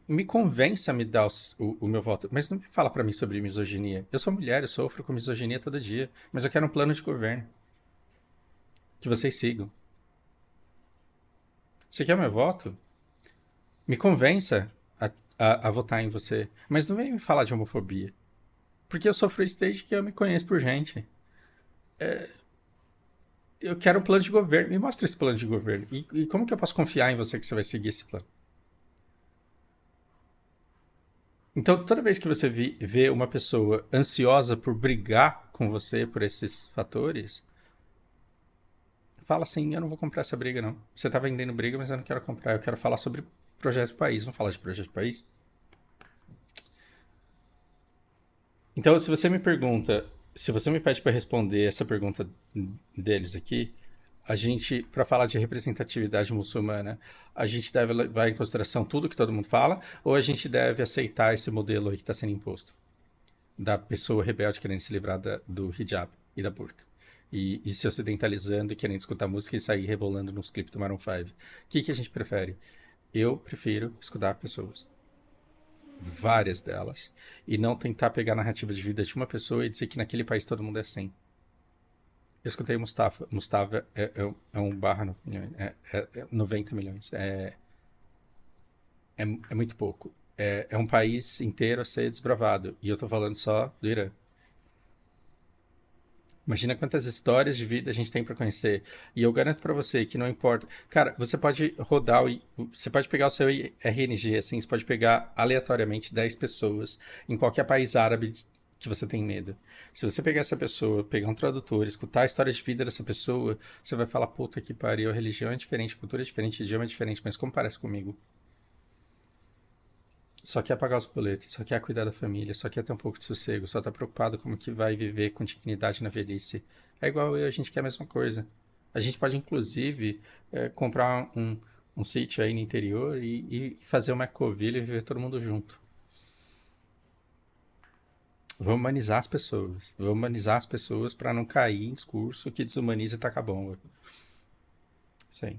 S1: Me convence a me dar o meu voto, mas não me fala pra mim sobre misoginia. Eu sou mulher, eu sofro com misoginia todo dia, mas eu quero um plano de governo que vocês sigam. Você quer o meu voto? Me convença a votar em você, mas não vem me falar de homofobia, porque eu sofro isso desde que eu me conheço por gente. Eu quero um plano de governo, me mostra esse plano de governo. E como que eu posso confiar em você que você vai seguir esse plano? Então, toda vez que você vê uma pessoa ansiosa por brigar com você por esses fatores, fala assim: eu não vou comprar essa briga, não. Você tá vendendo briga, mas eu não quero comprar. Eu quero falar sobre projeto de país. Vamos falar de projeto de país? Então, se você me pergunta, se você me pede para responder essa pergunta deles aqui, a gente, para falar de representatividade muçulmana, a gente deve levar em consideração tudo que todo mundo fala, ou a gente deve aceitar esse modelo aí que está sendo imposto, da pessoa rebelde querendo se livrar do hijab e da burqa? E se ocidentalizando e querendo escutar música e sair rebolando nos clipes do Maroon 5. O que a gente prefere? Eu prefiro escutar pessoas. Várias delas. E não tentar pegar a narrativa de vida de uma pessoa e dizer que naquele país todo mundo é assim. Eu escutei Mustafa. Mustafa é um barra 9 milhões. É 90 milhões. É muito pouco. É um país inteiro a ser desbravado. E eu tô falando só do Irã. Imagina quantas histórias de vida a gente tem para conhecer. E eu garanto para você que não importa. Cara, você pode rodar, você pode pegar o seu RNG, assim, você pode pegar aleatoriamente 10 pessoas em qualquer país árabe que você tem medo. Se você pegar essa pessoa, pegar um tradutor, escutar a história de vida dessa pessoa, você vai falar: puta que pariu, a religião é diferente, a cultura é diferente, o idioma é diferente, mas como parece comigo? Só quer pagar os boletos, só quer cuidar da família, só quer ter um pouco de sossego, só tá preocupado como que vai viver com dignidade na velhice. É igual eu, a gente quer a mesma coisa. A gente pode, inclusive, comprar um sítio aí no interior e fazer uma ecovila e viver todo mundo junto. Vamos humanizar as pessoas. Vamos humanizar as pessoas para não cair em discurso que desumaniza e taca bomba. Isso aí.